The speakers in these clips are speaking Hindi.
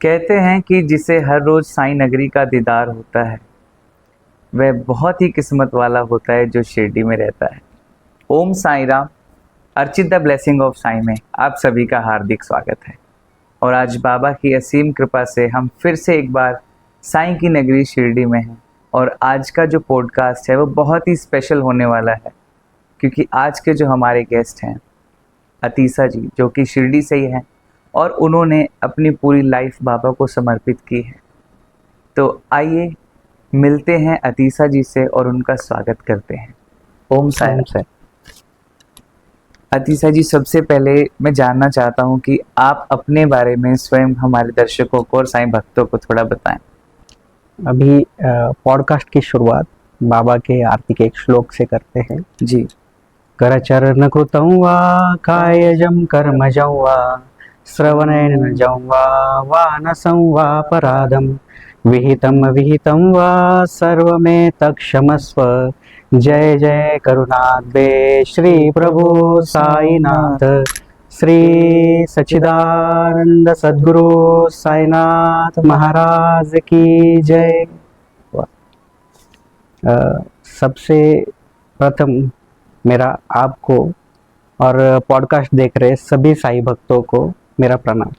कहते हैं कि जिसे हर रोज साईं नगरी का दीदार होता है वह बहुत ही किस्मत वाला होता है जो शिरडी में रहता है। Om Sai Ram. Archit the blessing of Sai में आप सभी का हार्दिक स्वागत है। और आज बाबा की असीम कृपा से हम फिर से एक बार साईं की नगरी शिरडी में हैं। और आज का जो पॉडकास्ट है वो बहुत ही स्पेशल होने वाला है, क्योंकि आज के जो हमारे गेस्ट हैं अतीसा जी, जो कि शिरडी से ही हैं और उन्होंने अपनी पूरी लाइफ बाबा को समर्पित की है। तो आइए मिलते हैं अतीसा जी से और उनका स्वागत करते हैं। ओम साईं से। अतीसा जी, सबसे पहले मैं जानना चाहता हूं कि आप अपने बारे में स्वयं हमारे दर्शकों को और साईं भक्तों को थोड़ा बताएं। अभी पॉडकास्ट की शुरुआत बाबा के आरती के एक श्लोक से करते हैं जी। करचरण कृतं वा कायजं कर्मजं वा श्रवणेन वा वानसं वा पराधं विहितं वा सर्वमेतत्क्षमस्व। जय जय करुणाद्वे श्री प्रभु साईनाथ, श्री सच्चिदानंद सद्गुरु साईनाथ महाराज की जय। सबसे प्रथम मेरा आपको और पॉडकास्ट देख रहे सभी साईं भक्तों को मेरा प्रणाम।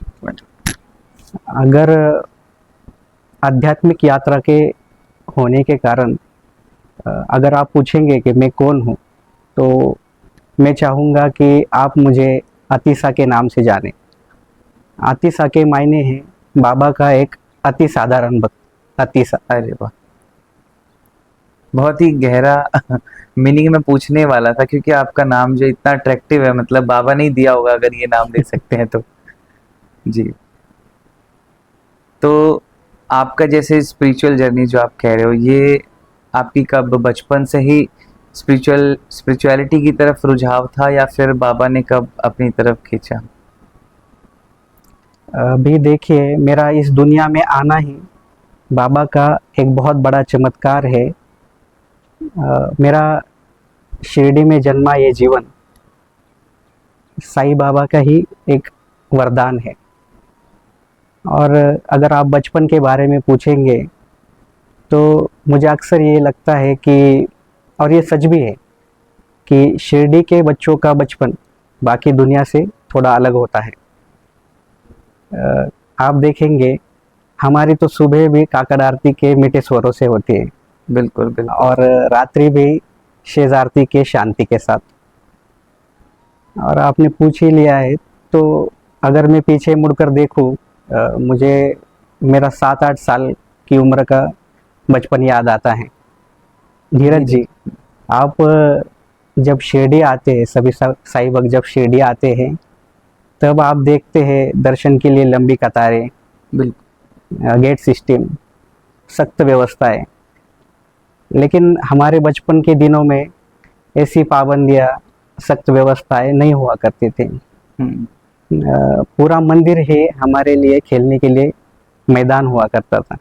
अगर आध्यात्मिक यात्रा के होने के कारण अगर आप पूछेंगे कि मैं कौन हूँ, तो मैं चाहूँगा कि आप मुझे अतीसा के नाम से जानें। अतीसा के मायने हैं बाबा का एक अति साधारण भक्त। अतीसा। अरे वाह, बहुत ही गहरा मीनिंग में पूछने वाला था, क्योंकि आपका नाम जो इतना अट्रैक्टिव है, मतलब बाबा ने ही दिया होगा अगर ये नाम दे सकते हैं तो। जी। तो आपका जैसे स्पिरिचुअल जर्नी जो आप कह रहे हो, ये आपकी कब बचपन से ही स्पिरिचुअलिटी की तरफ रुझाव था, या फिर बाबा ने कब अपनी तरफ खींचा? अभी देखिए, मेरा इस दुनिया में आना ही बाबा का एक बहुत बड़ा चमत्कार है। मेरा शिरडी में जन्मा ये जीवन साईं बाबा का ही एक वरदान है। और अगर आप बचपन के बारे में पूछेंगे तो मुझे अक्सर ये लगता है कि, और ये सच भी है, कि शिरडी के बच्चों का बचपन बाकी दुनिया से थोड़ा अलग होता है। आप देखेंगे हमारी तो सुबह भी काकड़ आरती के मीठे स्वरों से होती है। बिल्कुल बिल्कुल। और रात्रि भी शेज आरती के शांति के साथ। और आपने पूछ ही लिया है, तो अगर मैं पीछे मुड़कर देखूं, मुझे मेरा 7-8 साल की उम्र का बचपन याद आता है। धीरज जी, आप जब शिरडी आते हैं, सभी साईं भक्त जब शिरडी आते हैं, तब आप देखते हैं दर्शन के लिए लंबी कतारें, गेट सिस्टम, सख्त व्यवस्थाएं। लेकिन हमारे बचपन के दिनों में ऐसी पाबंदियां, सख्त व्यवस्थाएं नहीं हुआ करती थी। पूरा मंदिर ही हमारे लिए खेलने के लिए मैदान हुआ करता था।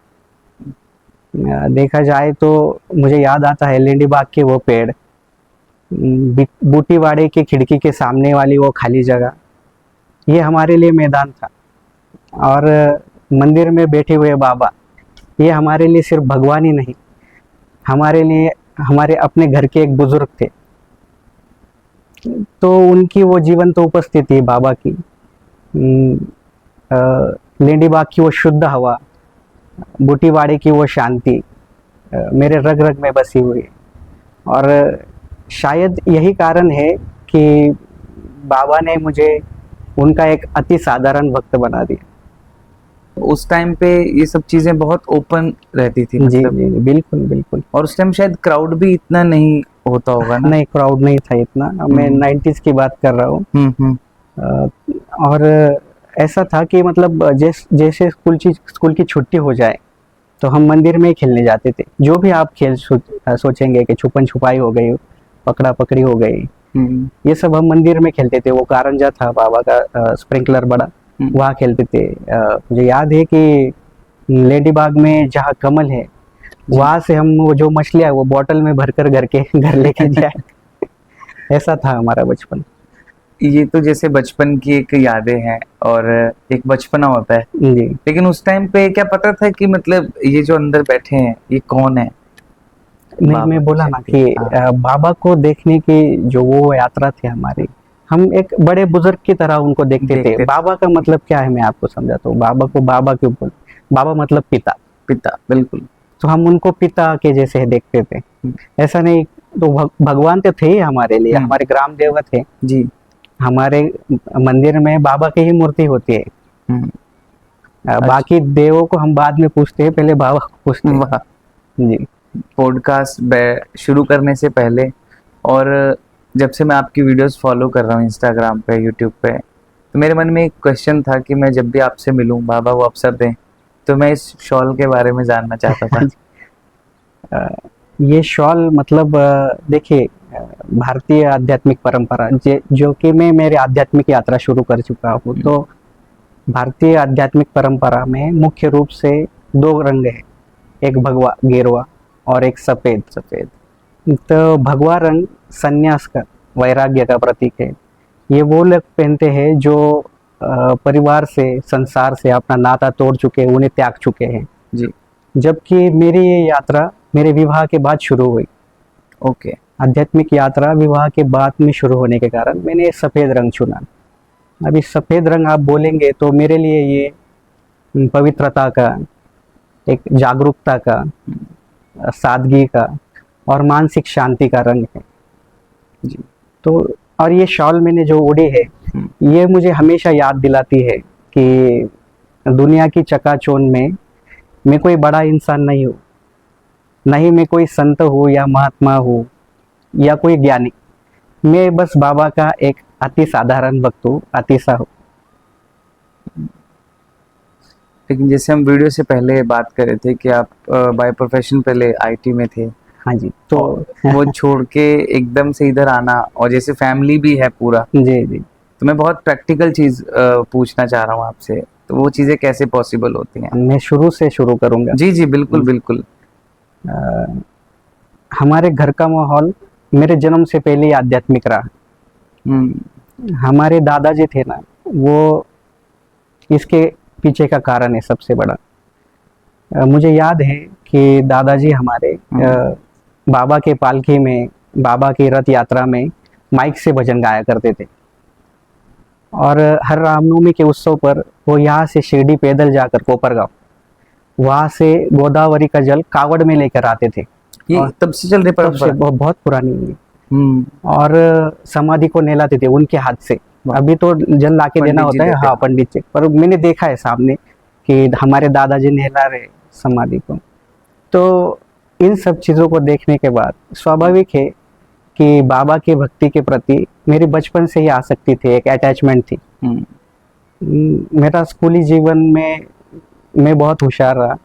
देखा जाए तो मुझे याद आता है लेंडी बाग के वो पेड़, बूटीवाड़े की खिड़की के सामने वाली वो खाली जगह, ये हमारे लिए मैदान था। और मंदिर में बैठे हुए बाबा, ये हमारे लिए सिर्फ भगवान ही नहीं, हमारे लिए हमारे अपने घर के एक बुजुर्ग थे। तो उनकी वो जीवंत उपस्थिति बाबा की, लेंडी बाग की वो शुद्ध हवा, बूटीवाड़े की वो शांति मेरे रग रग में बसी हुई। और शायद यही कारण है कि बाबा ने मुझे उनका एक अति साधारण भक्त बना दिया। उस टाइम पे ये सब चीजें बहुत ओपन रहती थी, मतलब जी, बिल्कुल बिल्कुल। और उस टाइम शायद क्राउड भी इतना नहीं होता होगा ना? नहीं, क्राउड नहीं था इतना। मैं 90s की बात कर रहा हूँ। और ऐसा था कि मतलब जैसे स्कूल की छुट्टी हो जाए तो हम मंदिर में ही खेलने जाते थे। जो भी आप खेल सोचेंगे कि छुपन छुपाई हो गई, पकड़ा पकड़ी हो गई, ये सब हम मंदिर में खेलते थे। वो कारंजा था बाबा का, स्प्रिंकलर बड़ा, वहाँ खेलते थे। मुझे याद है कि लेडी बाग में जहाँ कमल है, वहाँ से हम वो जो मछलियाँ वो बोतल में भरकर घर लेके जाए। ऐसा था हमारा बचपन। ये तो जैसे बचपन की एक यादें हैं और एक बचपना होता है, जी। लेकिन उस टाइम पे क्या पता था कि मतलब ये जो अंदर बैठे हैं ये कौन है? नहीं, बाबा मैं बोला ना शक्ति। कि हाँ, बाबा को देखने की जो वो यात्रा थी हमारी, हम एक बड़े बुजुर्ग की तरह उनको देखते थे। देखते थे। बाबा का मतलब क्या है मैं आपको समझाता हूँ। बाबा को बाबा क्यों बोल, बाबा मतलब पिता, पिता, बिल्कुल। तो हम उनको पिता के जैसे देखते थे। हम्म, ऐसा नहीं, तो भगवान तो थे ही हमारे लिए, हम्म, हमारे ग्राम देवत थे। जी। हमारे मंदिर में बाबा की ही मूर्ति होती है। हम्म, अच्छा। बाकी देवों को हम बाद में पूछते हैं, पहले बाबा को पूछते हैं। वाह। जी। पॉडकास्ट शुरू करने से पहले और जब से मैं आपकी वीडियोस फॉलो कर रहा हूँ इंस्टाग्राम पे, यूट्यूब पे, तो मेरे मन में एक क्वेश्चन था कि मैं जब भी आपसे मिलूं, बाबा वो अवसर दें, तो मैं इस शॉल के बारे में जानना चाहता था। अ, ये शॉल मतलब देखिए, भारतीय आध्यात्मिक परंपरा जो कि मैं मेरे आध्यात्मिक यात्रा शुरू कर चुका हूँ, तो भारतीय आध्यात्मिक परंपरा में मुख्य रूप से दो रंग है, एक भगवा गेरुआ और एक सफेद। सफेद। तो भगवा रंग संन्यास का, वैराग्य का प्रतीक है। ये वो लोग पहनते हैं जो परिवार से, संसार से अपना नाता तोड़ चुके हैं, उन्हें त्याग चुके हैं। जी। जबकि मेरी ये यात्रा मेरे विवाह के बाद शुरू हुई। ओके। आध्यात्मिक यात्रा विवाह के बाद में शुरू होने के कारण मैंने सफ़ेद रंग चुना। अभी सफ़ेद रंग आप बोलेंगे तो मेरे लिए ये पवित्रता का, एक जागरूकता का, सादगी का और मानसिक शांति का रंग है। जी। तो और ये शॉल मैंने जो ओढ़ी है, ये मुझे हमेशा याद दिलाती है कि दुनिया की चकाचौंध में मैं कोई बड़ा इंसान नहीं हूँ, नहीं मैं कोई संत हूँ या महात्मा हूँ या कोई ज्ञानी। मैं बस बाबा का एक अति साधारण भक्त हूँ, अतिसा हूँ। लेकिन जैसे हम वीडियो से पहले बात कर रहे थे कि आप बाय प्रोफेशन पहले आईटी में थे, हाँ जी। तो और वो छोड़ के एकदम से इधर आना, और जैसे फैमिली भी है पूरा, जी जी, तो मैं बहुत प्रैक्टिकल चीज़ पूछना चाह रहा हूँ आपसे, तो वो चीज़ें कैसे पॉसिबल होती हैं? मैं शुरू से शुरू करूँगा। जी जी, बिल्कुल बिल्कुल। हमारे घर का माहौल मेरे जन्म से पहले ही आध्यात्मिक रहा। हमारे दादाजी थे ना, वो इसके पीछे का कारण है सबसे बड़ा। मुझे याद है कि दादाजी हमारे बाबा के पालकी में, बाबा की रथ यात्रा में माइक से भजन गाया करते थे। और हर रामनवमी के उत्सव पर वो यहाँ से शिरडी पैदल जाकर कोपरगांव, वहाँ से गोदावरी का जल कावड़ में लेकर आते थे। ये और तब से चल रही तब से परंपरा? बहुत पुरानी है। हम्म। और समाधि को नहलाते थे उनके हाथ से। वाह। अभी तो जल लाके देना पंडित जी होता है, देते हाँ हैं। पंडित जी, पर मैंने देखा है सामने कि हमारे दादाजी नहला रहे समाधि को। तो इन सब चीज़ों को देखने के बाद स्वाभाविक है कि बाबा की भक्ति के प्रति मेरी बचपन से ही आसक्ति थी, एक अटैचमेंट थी। मेरा स्कूली जीवन में मैं बहुत होशियार रहा,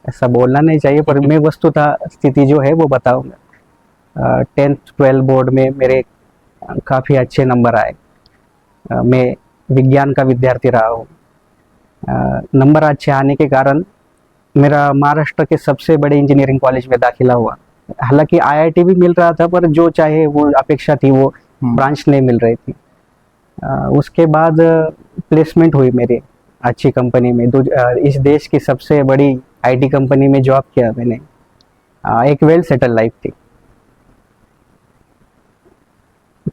ऐसा बोलना नहीं चाहिए, पर मैं वस्तुतः स्थिति जो है वो बताऊंगा। 10th 12 बोर्ड में मेरे काफ़ी अच्छे नंबर आए। मैं विज्ञान का विद्यार्थी रहा हूँ। नंबर अच्छे आने के कारण मेरा महाराष्ट्र के सबसे बड़े इंजीनियरिंग कॉलेज में दाखिला हुआ। हालांकि आईआईटी भी मिल रहा था, पर जो चाहे वो अपेक्षा थी वो ब्रांच नहीं मिल रही थी। उसके बाद प्लेसमेंट हुई मेरी अच्छी कंपनी में, इस देश की सबसे बड़ी आईटी कंपनी में जॉब किया मैंने। एक वेल सेटल लाइफ थी।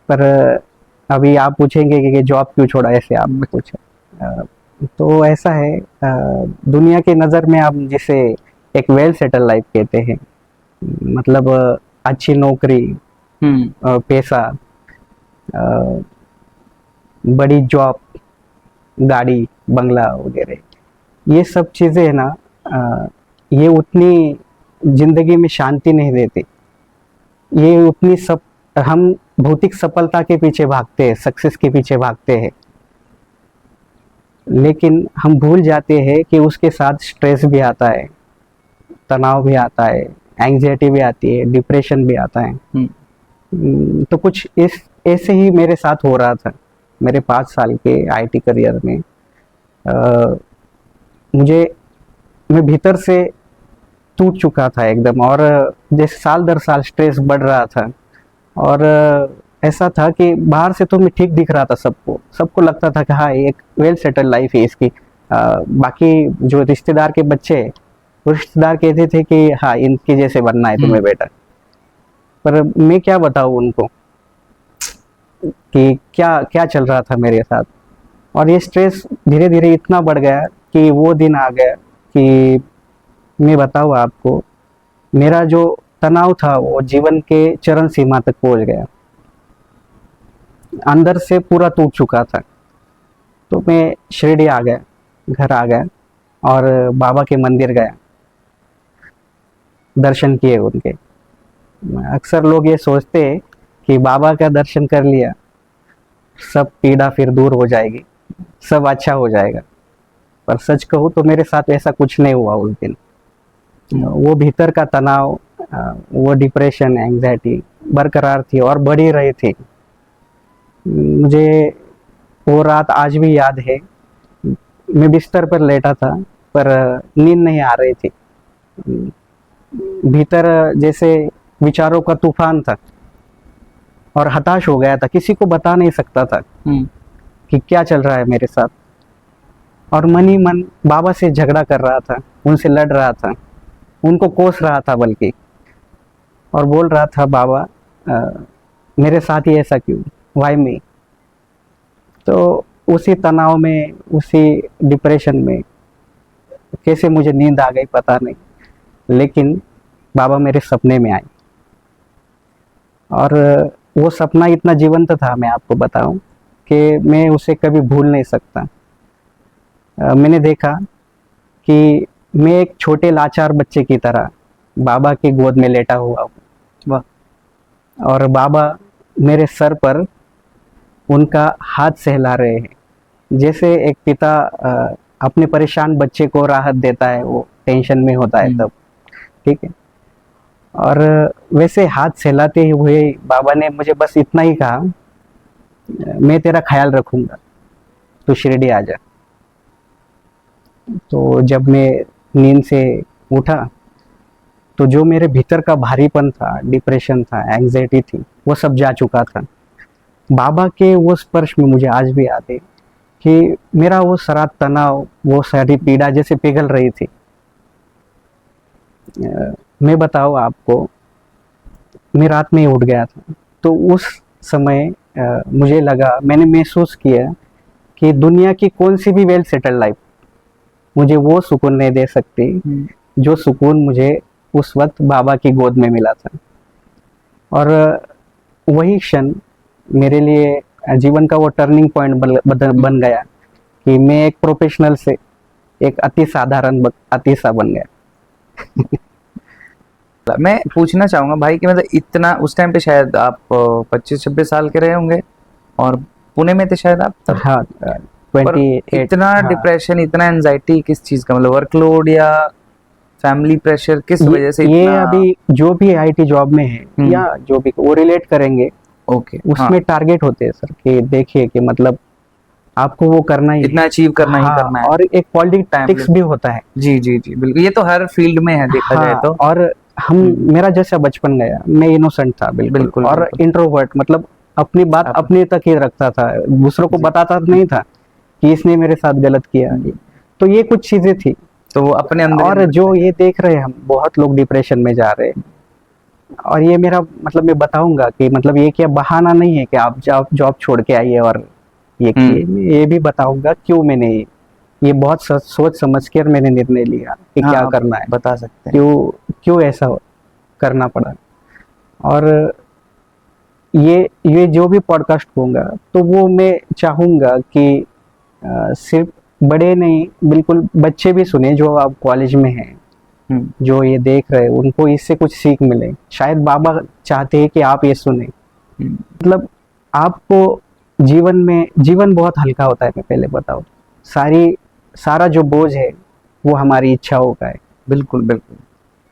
पर अभी आप पूछेंगे कि जॉब क्यों छोड़ा, ऐसे आप पूछा। तो ऐसा है, दुनिया की नज़र में आप जिसे एक वेल सेटल लाइफ कहते हैं, मतलब अच्छी नौकरी, पैसा, बड़ी जॉब, गाड़ी, बंगला वगैरह, ये सब चीज़ें है ना, ये उतनी ज़िंदगी में शांति नहीं देती। ये उतनी सब, हम भौतिक सफलता के पीछे भागते हैं, सक्सेस के पीछे भागते हैं, लेकिन हम भूल जाते हैं कि उसके साथ स्ट्रेस भी आता है, तनाव भी आता है, एंग्जाइटी भी आती है, डिप्रेशन भी आता है। तो कुछ इस ऐसे ही मेरे साथ हो रहा था मेरे 5 साल के आईटी करियर में। मैं भीतर से टूट चुका था एकदम, और जैसे साल दर साल स्ट्रेस बढ़ रहा था, और ऐसा था कि बाहर से तो मैं ठीक दिख रहा था सबको लगता था कि हाँ एक वेल सेटल्ड लाइफ है इसकी। बाकी जो रिश्तेदार के बच्चे हैं, वो रिश्तेदार कहते थे कि हाँ इनके जैसे बनना है तुम्हें बेटा। पर मैं क्या बताऊँ उनको कि क्या क्या चल रहा था मेरे साथ। और ये स्ट्रेस धीरे धीरे इतना बढ़ गया कि वो दिन आ गया कि मैं बताऊँ आपको, मेरा जो तनाव था वो जीवन के चरम सीमा तक पहुंच गया, अंदर से पूरा टूट चुका था। तो मैं शिरडी आ गया, घर आ गया और बाबा के मंदिर गया, दर्शन किए उनके। अक्सर लोग ये सोचते हैं कि बाबा का दर्शन कर लिया सब पीड़ा फिर दूर हो जाएगी, सब अच्छा हो जाएगा। पर सच कहूँ तो मेरे साथ ऐसा कुछ नहीं हुआ उस दिन। वो भीतर का तनाव, वो डिप्रेशन, एंग्जाइटी बरकरार थी और बढ़ ही रही थी। मुझे वो रात आज भी याद है। मैं बिस्तर पर लेटा था पर नींद नहीं आ रही थी। भीतर जैसे विचारों का तूफान था और हताश हो गया था, किसी को बता नहीं सकता था कि क्या चल रहा है मेरे साथ। और मन ही मन बाबा से झगड़ा कर रहा था, उनसे लड़ रहा था, उनको कोस रहा था बल्कि, और बोल रहा था बाबा मेरे साथ ही ऐसा क्यों, वाई मी। तो उसी तनाव में, उसी डिप्रेशन में कैसे मुझे नींद आ गई पता नहीं, लेकिन बाबा मेरे सपने में आए और वो सपना इतना जीवंत था, मैं आपको बताऊं कि मैं उसे कभी भूल नहीं सकता। मैंने देखा कि मैं एक छोटे लाचार बच्चे की तरह बाबा की गोद में लेटा हुआ हूँ और बाबा मेरे सर पर उनका हाथ सहला रहे हैं, जैसे एक पिता अपने परेशान बच्चे को राहत देता है, वो टेंशन में होता है तब, ठीक है। और वैसे हाथ सहलाते हुए बाबा ने मुझे बस इतना ही कहा, मैं तेरा ख्याल रखूंगा, तू शिरडी आ जा। तो जब मैं नींद से उठा तो जो मेरे भीतर का भारीपन था, डिप्रेशन था, एंग्जाइटी थी, वो सब जा चुका था। बाबा के वो स्पर्श में मुझे आज भी याद है कि मेरा वो सारा तनाव, वो सारी पीड़ा जैसे पिघल रही थी। मैं बताऊँ आपको, मैं रात में ही उठ गया था। तो उस समय मुझे लगा, मैंने महसूस किया कि दुनिया की कौन सी भी वेल सेटल्ड लाइफ मुझे वो सुकून नहीं दे सकती जो सुकून मुझे उस वक्त बाबा की गोद में मिला था। और वही क्षण मेरे लिए जीवन का वो टर्निंग पॉइंट बन गया कि मैं एक प्रोफेशनल से एक अति साधारण अति सा बन गया। मैं पूछना चाहूंगा भाई कि मतलब इतना उस टाइम पे शायद आप 25-26 साल के रहे होंगे और पुणे में थे शायद आप तब। हाँ, पर 28। इतना हाँ, डिप्रेशन, इतना एंजाइटी किस चीज का, मतलब वर्कलोड या फैमिली प्रेशर, किस वजह से ये इतना? अभी जो भी आईटी जॉब में है या जो भी वो रिलेट करेंगे, ओके, उसमें टारगेट होते हैं सर कि देखिए कि मतलब आपको वो करना ही इतना अचीव करना ही करना है। और एक पॉलिटिक्स भी होता है। जी जी जी बिल्कुल, ये तो हर फील्ड में है देखा जाए तो। और हम मेरा जैसा बचपन गया, मैं इनोसेंट था बिल्कुल और इंट्रोवर्ट, मतलब अपनी बात अपने तक ही रखता था, दूसरों को बताता नहीं था कि इसने मेरे साथ गलत किया। तो ये कुछ चीजें थी, तो वो अपने अंदर। और जो ये देख रहे हैं हम, बहुत लोग डिप्रेशन में जा रहे हैं। और ये मेरा मतलब मैं बताऊंगा कि मतलब ये क्या बहाना नहीं है कि आप जॉब छोड़ के आइए और ये किए। ये भी बताऊंगा क्यों मैंने ये बहुत सोच समझ कर मैंने निर्णय लिया कि क्या करना है, बता सकते हैं क्यों ऐसा करना पड़ा। और ये जो भी पॉडकास्ट होगा तो वो मैं चाहूंगा कि सिर्फ बड़े नहीं, बिल्कुल बच्चे भी सुने जो आप कॉलेज में हैं, जो ये देख रहे हैं, उनको इससे कुछ सीख मिले। शायद बाबा चाहते हैं कि आप ये सुने। मतलब आपको जीवन बहुत हल्का होता है, मैं पहले बताऊं। सारा जो बोझ है वो हमारी इच्छाओं का है। बिल्कुल बिल्कुल।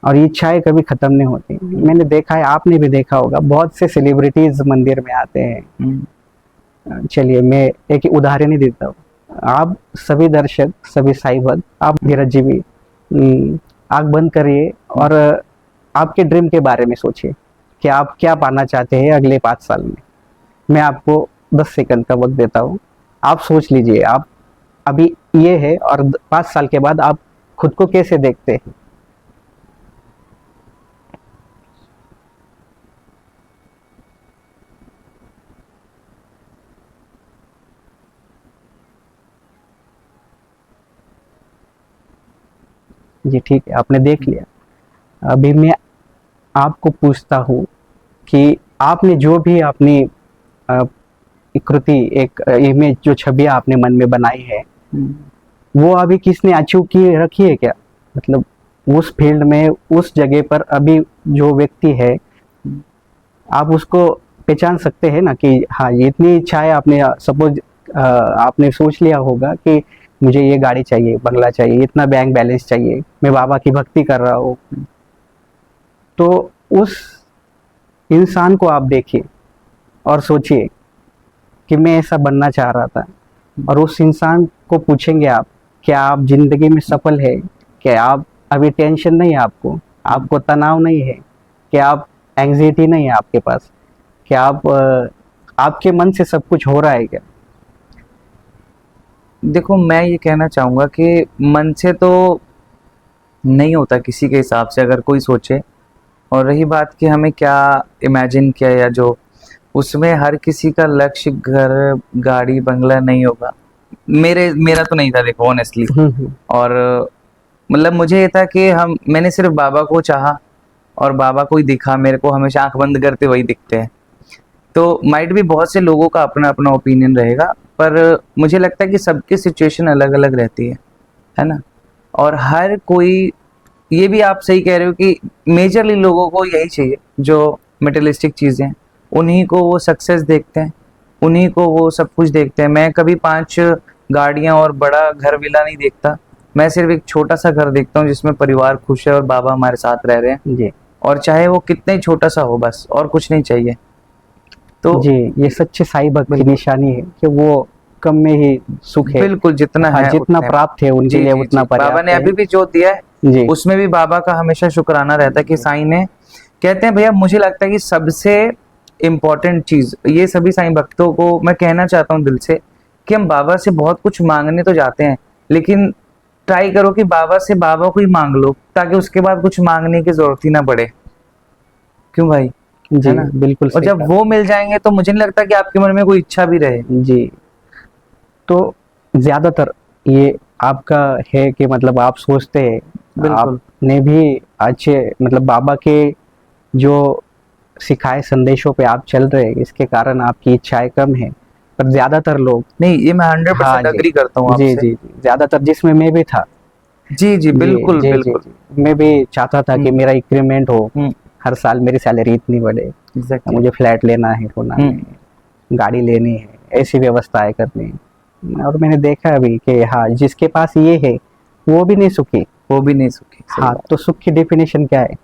और इच्छाएं कभी खत्म नहीं होती। मैंने देखा है, आपने भी देखा होगा, बहुत से सेलिब्रिटीज मंदिर में आते हैं। चलिए मैं एक उदाहरण ही देता हूँ। आप सभी दर्शक, सभी साई भक्त, आप धीरज जी भी, आंख बंद करिए और आपके ड्रीम के बारे में सोचिए कि आप क्या पाना चाहते हैं अगले 5 साल में। मैं आपको 10 सेकंड का वक्त देता हूँ, आप सोच लीजिए आप अभी ये है और 5 साल के बाद आप खुद को कैसे देखते हैं। जी ठीक है, आपने देख लिया। अभी मैं आपको पूछता हूँ कि आपने जो भी अपनी अ, एक कृति, एक इमेज, जो छवि आपने मन में बनाई है, वो अभी किसने अचीव की रखी है क्या? मतलब उस फील्ड में, उस जगह पर अभी जो व्यक्ति है, आप उसको पहचान सकते हैं ना कि हाँ, ये इतनी इच्छाएं आपने, सपोज आपने सोच लिया होगा कि मुझे ये गाड़ी चाहिए, बंगला चाहिए, इतना बैंक बैलेंस चाहिए, मैं बाबा की भक्ति कर रहा हूँ। तो उस इंसान को आप देखिए और सोचिए कि मैं ऐसा बनना चाह रहा था, और उस इंसान को पूछेंगे आप, क्या आप जिंदगी में सफल है? क्या आप अभी टेंशन नहीं है आपको? आपको तनाव नहीं है? क्या आप एंग्जाइटी नहीं है आपके पास? क्या आप आपके मन से सब कुछ हो रहा है क्या? देखो, मैं ये कहना चाहूँगा कि मन से तो नहीं होता किसी के हिसाब से, अगर कोई सोचे। और रही बात कि हमें क्या इमेजिन किया, या जो उसमें हर किसी का लक्ष्य घर गाड़ी बंगला नहीं होगा। मेरा तो नहीं था, देखो ऑनेस्टली। और मतलब मुझे ये था कि मैंने सिर्फ बाबा को चाहा और बाबा को ही दिखा। मेरे को हमेशा आंख बंद करते वही दिखते हैं। तो माइट भी बहुत से लोगों का अपना अपना ओपिनियन रहेगा, पर मुझे लगता है कि सबकी सिचुएशन अलग अलग रहती है ना। और हर कोई, ये भी आप सही कह रहे हो कि मेजरली लोगों को यही चाहिए, जो मटेरियलिस्टिक चीज़ें हैं, उन्हीं को वो सक्सेस देखते हैं, उन्हीं को वो सब कुछ देखते हैं। मैं कभी 5 गाड़ियां और बड़ा घर विला नहीं देखता। मैं सिर्फ एक छोटा सा घर देखता हूँ जिसमें परिवार खुश है और बाबा हमारे साथ रह रहे हैं। जी और चाहे वो कितना ही छोटा सा हो, बस और कुछ नहीं चाहिए। तो जी, ये सच्चे साईं भक्त की बिल्कुल निशानी है कि वो कम में ही सुख है। बिल्कुल, जितना हाँ, है जितना उतने। प्राप्त है उनके जी लिए जी उतना जी, बाबा पर्याप्त ने है। अभी भी जो दिया है जी उसमें भी बाबा का हमेशा शुक्राना रहता है कि साईं ने, कहते हैं भैया, मुझे लगता है कि सबसे इम्पोर्टेंट चीज ये, सभी साईं भक्तों को मैं कहना चाहता हूँ दिल से, कि हम बाबा से बहुत कुछ मांगने तो जाते हैं, लेकिन ट्राई करो कि बाबा से बाबा को ही मांग लो, ताकि उसके बाद कुछ मांगने की जरूरत ही ना पड़े। क्यों भाई? जी, है ना। बिल्कुल और सही जब कहा। वो मिल जाएंगे तो मुझे नहीं लगता कि आपके मन में कोई इच्छा भी रहे। जी, तो ज्यादातर ये आपका है कि मतलब आप सोचते हैं, बिल्कुल। आपने भी अच्छे मतलब बाबा के जो सिखाए संदेशों पे आप चल रहे हैं, इसके कारण आपकी इच्छाएं कम है। पर ज्यादातर लोग, नहीं, ये मैं हाँ 100% जी, अग्री करता हूँ जी आपसे। जी जी, ज्यादातर जिसमें मैं भी था। जी जी, जी बिल्कुल जी जी बिल्कुल। जी, मैं भी चाहता था कि हम्म मेरा इंक्रीमेंट हो, हम्म, हर साल मेरी सैलरी इतनी बढ़े, एग्जैक्टली। मुझे फ्लैट लेना है होना में, हम्म, गाड़ी लेनी है, ऐसी व्यवस्थाएं करनी है। और मैंने देखा अभी कि हाँ, जिसके पास ये है वो भी नहीं सुखी। वो भी नहीं सुखी, सही हाँ, तो सुख की डेफिनेशन क्या है?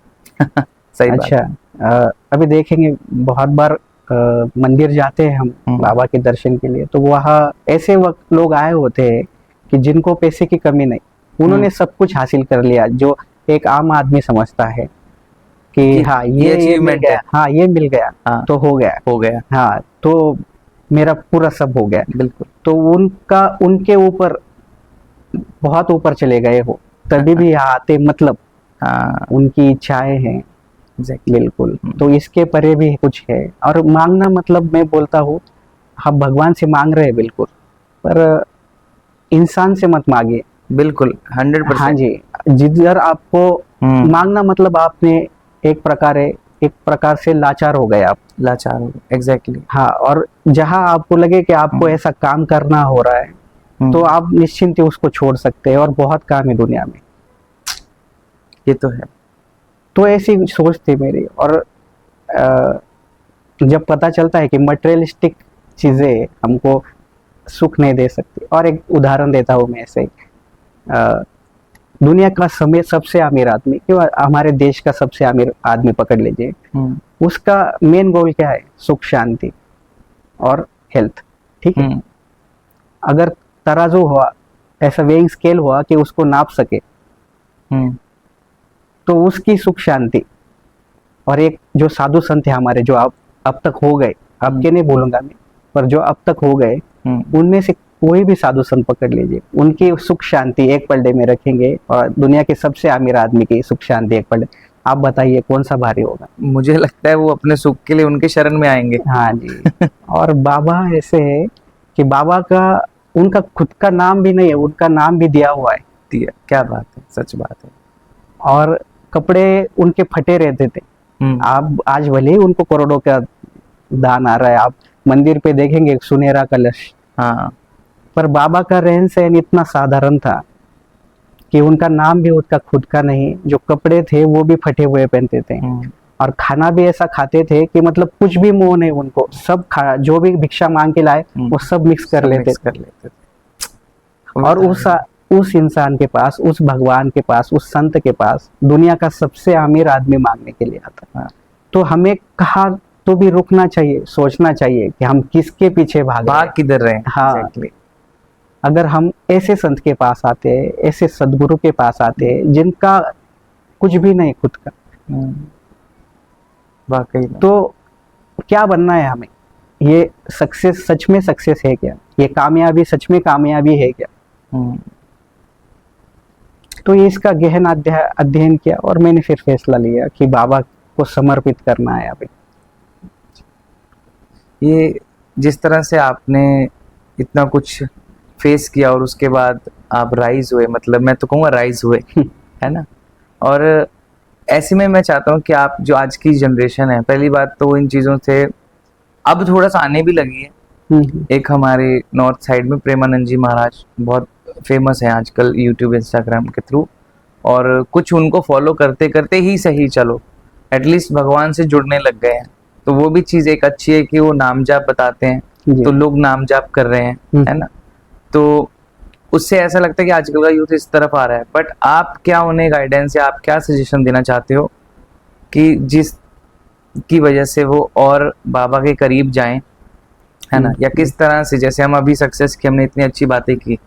बात। सही बात अच्छा, है। अभी देखेंगे बहुत बार मंदिर जाते हैं हम हम्म बाबा के दर्शन के लिए, तो वहाँ ऐसे वक्त लोग आए होते हैं कि जिनको पैसे की कमी नहीं, हम्म, उन्होंने सब कुछ हासिल कर लिया जो एक आम आदमी समझता है कि कि हाँ, ये ये मिल अचीवमेंट है। गया, हाँ ये मिल गया हाँ, तो हो गया, हो गया। हाँ तो मेरा पूरा सब हो गया। बिल्कुल। तो उनका, उनके ऊपर बहुत ऊपर चले गए हो, तभी भी यहाँ आते, मतलब हाँ, उनकी इच्छाएं हैं। एग्जैक्टली। बिल्कुल, तो इसके परे भी कुछ है। और मांगना, मतलब मैं बोलता हूँ, हम भगवान से मांग रहे हैं बिल्कुल, पर इंसान से मत मांगिए। बिल्कुल हाँ 100%। जी, जिधर आपको हम्म, मांगना, मतलब आपने एक प्रकार से लाचार हो गए आप। लाचार हो गए, एग्जैक्टली। हाँ, और जहाँ आपको लगे कि आपको हम्म ऐसा काम करना हो रहा है, तो हम्म, आप निश्चिंत ही उसको छोड़ सकते हैं, और बहुत काम है दुनिया में। ये तो है। तो ऐसी सोच थी मेरी। और अ, जब पता चलता है कि मटेरियलिस्टिक चीजें हमको सुख नहीं दे सकती, और एक उदाहरण देता हूँ मैं ऐसे। अ, दुनिया का समय सबसे अमीर आदमी, क्यों, हमारे देश का सबसे अमीर आदमी पकड़ लीजिए, हम्म उसका मेन गोल क्या है? सुख, शांति और हेल्थ। ठीक है। हम्म अगर तराजू हुआ, ऐसा वेइंग स्केल हुआ कि उसको नाप सके, हम्म तो उसकी सुख शांति, और एक जो साधु संत है हमारे, जो अब तक हो गए, अब के नहीं बोलूंगा मैं, पर जो अब तक हो गए उनमें से कोई भी साधु संत पकड़ लीजिए, उनकी सुख शांति एक पलड़े में रखेंगे और दुनिया के सबसे अमीर आदमी की सुख शांति एक पलड़े। आप बताइए कौन सा भारी होगा? मुझे लगता है वो अपने सुख के लिए उनके शरण में आएंगे। हाँ जी। और बाबा ऐसे है कि बाबा का उनका खुद का नाम भी नहीं है, उनका नाम भी दिया हुआ है। दिया, क्या बात है, सच बात है। और कपड़े उनके फटे रहते थे। आप आज भले ही उनको करोड़ों का दान आ रहा है, आप मंदिर पे देखेंगे सुनहरा कलश, हाँ, पर बाबा का रहन सहन इतना साधारण था कि उनका नाम भी उनका खुद का नहीं, जो कपड़े थे वो भी फटे हुए पहनते थे, और खाना भी ऐसा खाते थे कि मतलब कुछ भी मुंह नहीं उनको, सब जो भी भिक्षा मांग के लाए वो सब मिक्स कर लेते थे। और उस इंसान के पास, उस भगवान के पास, उस संत के पास दुनिया का सबसे अमीर आदमी मांगने के लिए आता। तो हमें कहा तो भी रुकना चाहिए, सोचना चाहिए कि हम किसके पीछे भाग किधर रहे हैं। हाँ, exactly. अगर हम ऐसे संत के पास आते, ऐसे सदगुरु के पास आते जिनका कुछ भी नहीं खुद का, वाकई तो क्या बनना है हमें? ये सक्सेस सच में सक्सेस है क्या? ये कामयाबी सच में कामयाबी है क्या? तो ये इसका गहन अध्ययन किया और मैंने फिर फैसला लिया कि बाबा को समर्पित करना है अभी। ये जिस तरह से आपने इतना कुछ फेस किया और उसके बाद आप राइज हुए, मतलब मैं तो कहूँगा राइज हुए, है ना। और ऐसे में मैं चाहता हूँ कि आप जो आज की जनरेशन है, पहली बात तो इन चीज़ों से अब थोड़ा सा आने भी लगी है। एक हमारे नॉर्थ साइड में प्रेमानंद जी महाराज बहुत फेमस है आजकल यूट्यूब इंस्टाग्राम के थ्रू, और कुछ उनको फॉलो करते करते ही सही चलो एटलीस्ट भगवान से जुड़ने लग गए हैं। तो वो भी चीज़ एक अच्छी है कि वो नाम जाप बताते हैं, तो लोग नाम जाप कर रहे हैं, है ना। तो उससे ऐसा लगता है कि आजकल का यूथ इस तरफ आ रहा है। बट आप क्या उन्हें गाइडेंस या आप क्या सजेशन देना चाहते हो कि जिस की वजह से वो और बाबा के करीब जाएं, है ना, या किस तरह से, जैसे हम अभी सक्सेस की हमने इतनी अच्छी बातें की,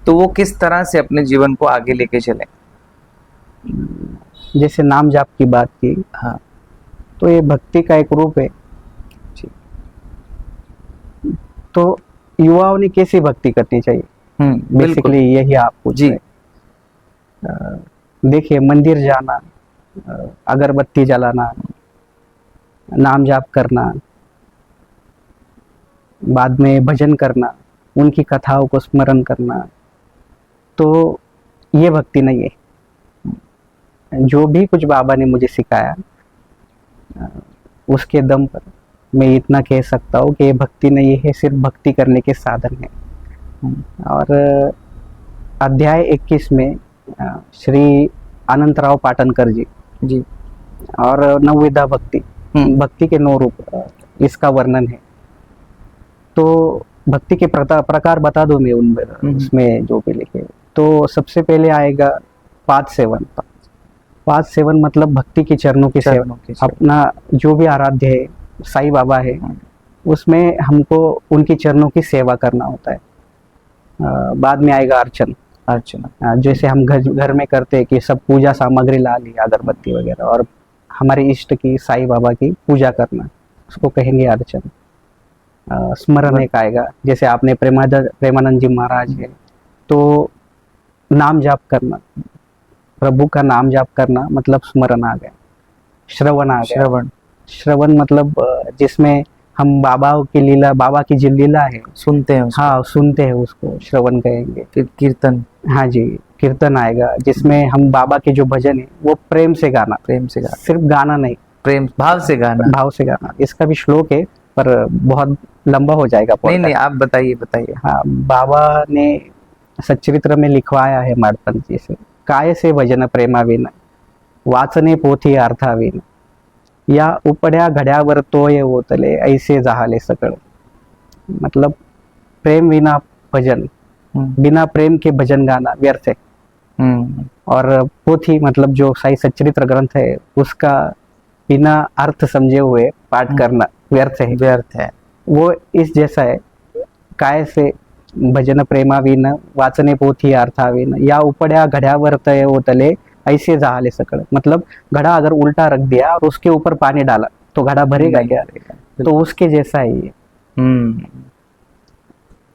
तो वो किस तरह से अपने जीवन को आगे लेके चलें? जैसे नाम जाप की बात की, हाँ, तो ये भक्ति का एक रूप है। तो युवाओं ने कैसी भक्ति करनी चाहिए, बेसिकली यही आप पूछ रहे हैं। देखिए, मंदिर जाना, अगरबत्ती जलाना, नाम जाप करना, बाद में भजन करना, उनकी कथाओं को स्मरण करना, तो ये भक्ति नहीं है। जो भी कुछ बाबा ने मुझे सिखाया उसके दम पर मैं इतना कह सकता हूँ कि ये भक्ति नहीं है, सिर्फ भक्ति करने के साधन है। और अध्याय 21 में श्री अनंतराव पाटनकर जी और नवविधा भक्ति, भक्ति के 9 रूप, इसका वर्णन है। तो भक्ति के प्रकार बता दूं मैं उसमें जो भी लिखे। तो सबसे पहले आएगा पाद सेवन। पाद सेवन मतलब भक्ति के चरणों की सेवा। अपना जो भी आराध्य है, साईं बाबा है, उसमें हमको उनकी चरणों की सेवा करना होता है। बाद में आएगा अर्चना, जैसे हम घर में करते हैं कि सब पूजा सामग्री ला ली, अगरबत्ती वगैरह, और हमारे इष्ट की, साईं बाबा की पूजा करना, उसको कहेंगे अर्चना। स्मरण एक आएगा, जैसे आपने प्रेमानंद जी महाराज है, तो नाम जाप करना, प्रभु का नाम जाप करना मतलब स्मरण आ गया। श्रवण आ गया। श्रवण मतलब जिसमें हम बाबा की लीला, बाबा की जो लीला है सुनते हैं, हाँ सुनते हैं, उसको श्रवण कहेंगे। फिर कीर्तन, हाँ जी, कीर्तन आएगा, जिसमें हम बाबा के जो भजन है वो प्रेम से गाना, सिर्फ गाना नहीं, प्रेम भाव से गाना। इसका भी श्लोक है पर बहुत लंबा हो जाएगा। नहीं, आप बताइए। हाँ, बाबा ने सच्चरित्र में लिखवाया है माडपंथ जी से, काय से भजन प्रेमाविन, वाचने पोथी अर्थाविन, या उपड्या घड्यावर तोय ओतले, ऐसे जहाले सकळ। मतलब प्रेम बिना भजन, बिना प्रेम के भजन गाना व्यर्थ है। और पोथी मतलब जो साईं सच्चरित्र ग्रंथ है, उसका बिना अर्थ समझे हुए पाठ करना व्यर्थ है। वो इस जैसा है, काय से भजन प्रेमाविन, वाचने पोथी अर्थाविन, या उपड्या घड्यावर तोय ओतले, ऐसे जहाले सकळ। मतलब घड़ा अगर उल्टा रख दिया और उसके ऊपर पानी डाला तो घड़ा भरेगा क्या? तो उसके जैसा ही है। हम्म।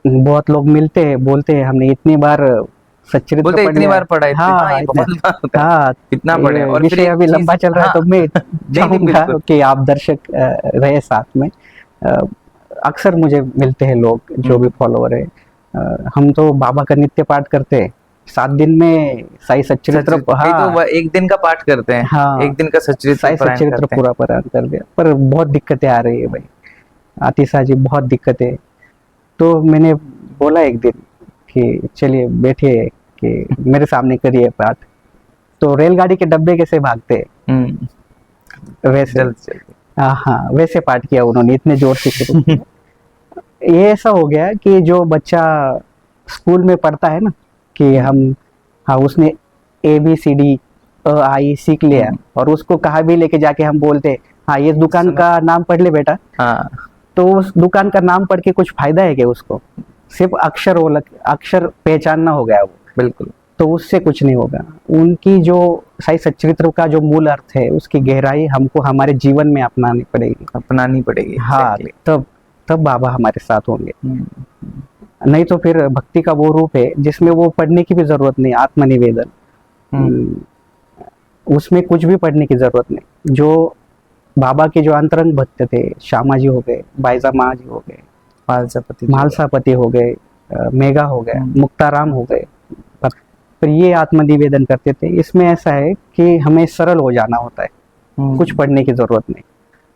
बहुत लोग मिलते हैं, बोलते हैं हमने इतनी बार सच्चरित्र बोलते पढ़ इतनी लिया बार पढ़ा है, हाँ हाँ, ये इतना, बहुत बार होता है, हाँ कितना पढ़े ये और फिर विषय एक अभी चीज, लंबा चल रहा है हाँ, तो मैं नहीं नहीं चाहूंगा बिल्कुल। कि आप दर्शक रहे साथ में। अ, अक्सर मुझे मिलते हैं लोग जो भी फॉलोअर है। हम तो बाबा का नित्य पाठ करते हैं 7 दिन में, साई सच्चरित्र नहीं तो हाँ वह एक दिन का पाठ करते हैं, हाँ एक दिन का सच्चरित्र साई पारायण सच्चरित्र करते हैं। पूरा पारायण कर दिया, पर बहुत दिक्कतें आ रही है भाई, आतिशा जी बहुत दिक्कतें। तो मैंने बोला एक दिन कि चलिए बैठिए कि मेरे सामने करिए पाठ। तो रेलगाड़ी के डब्बे कैसे भागते हैं, हम्म। वैसे जल्दी जल्दी। हाँ हाँ वैसे पाठ किया उन्होंने, इतने जोर से शुरू किया। ये ऐसा हो गया कि जो बच्चा स्कूल में पढ़ता है ना कि हम हाँ उसने ABCD आई सीख लिया, और उसको कहाँ भी लेके जाके हम बोलते हाँ ये दुकान सुनो। का नाम पढ़ ले बेटा, हाँ तो उस दुकान का नाम पढ़ के कुछ फायदा है क्या उसको? सिर्फ अक्षर वो अक्षर पहचानना हो गया वो, बिल्कुल। तो उससे कुछ नहीं होगा। उनकी जो साई सच्चरित्र का जो मूल अर्थ है उसकी गहराई हमको हमारे जीवन में अपनानी पड़ेगी। अपनानी पड़ेगी, हाँ exactly। तब तब बाबा हमारे साथ होंगे, हम्म। नहीं तो फिर भक्ति का वो रूप है जिसमें वो पढ़ने की भी जरूरत नहीं, आत्मनिवेदन उसमें कुछ भी पढ़ने की जरूरत नहीं। जो बाबा के जो अंतरंग भक्त थे, श्यामा जी हो गए, बाईजा माँ जी हो गए, मालसापति, मालसापति हो गए, मेघा हो गए, मुक्ताराम हो गए, पर ये आत्मनिवेदन करते थे। इसमें ऐसा है कि हमें सरल हो जाना होता है, कुछ पढ़ने की जरूरत नहीं।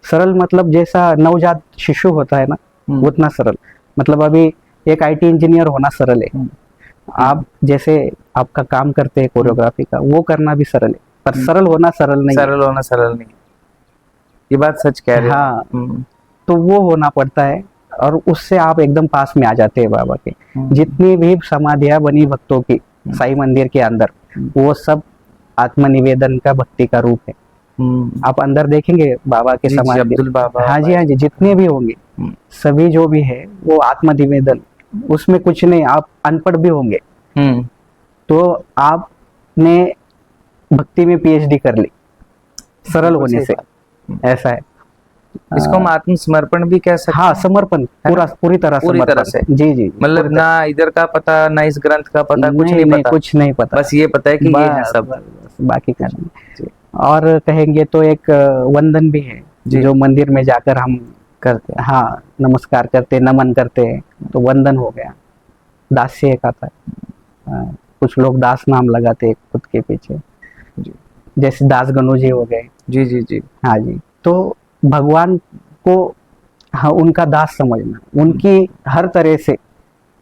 सरल मतलब जैसा नवजात शिशु होता है ना, उतना सरल। मतलब अभी एक IT इंजीनियर होना सरल है, आप जैसे आपका काम करते हैं कोरियोग्राफी का, वो करना भी सरल है, पर सरल होना सरल नहीं है। सरल होना सरल नहीं, ये बात सच कह रहे हो। हाँ तो वो होना पड़ता है, और उससे आप एकदम पास में आ जाते हैं बाबा के। जितनी भी समाधियां बनी भक्तों की साई मंदिर के अंदर, वो सब आत्मनिवेदन का भक्ति का रूप है। आप अंदर देखेंगे बाबा के जी जी, समाधि, अब्दुल बाबा, हाँ जी हाँ जी, जितने भी होंगे सभी जो भी है वो आत्मनिवेदन, उसमें कुछ नहीं। आप अनपढ़ भी होंगे तो आपने भक्ति में PhD कर ली सरल होने से, ऐसा है। इसको हम आत्मसमर्पण भी कह सकते हाँ हैं। समर्पण, पूरी तरह पूरी तरह से, जी जी, मतलब ना इधर का पता ना इस ग्रंथ का पता, कुछ नहीं पता, कुछ नहीं पता, बस ये पता है कि ये है सब, बाकी कुछ नहीं। और कहेंगे तो एक वंदन भी है जो मंदिर में जाकर हम करते हैं। हाँ नमस्कार करते, नमन करते हैं, तो वंदन हो गया। दास्य एक आता है, कुछ लोग दास नाम लगाते हैं खुद के पीछे, जैसे दास गणु जी हो गए। जी जी जी, हाँ जी, तो भगवान को हाँ उनका दास समझना, उनकी हर तरह से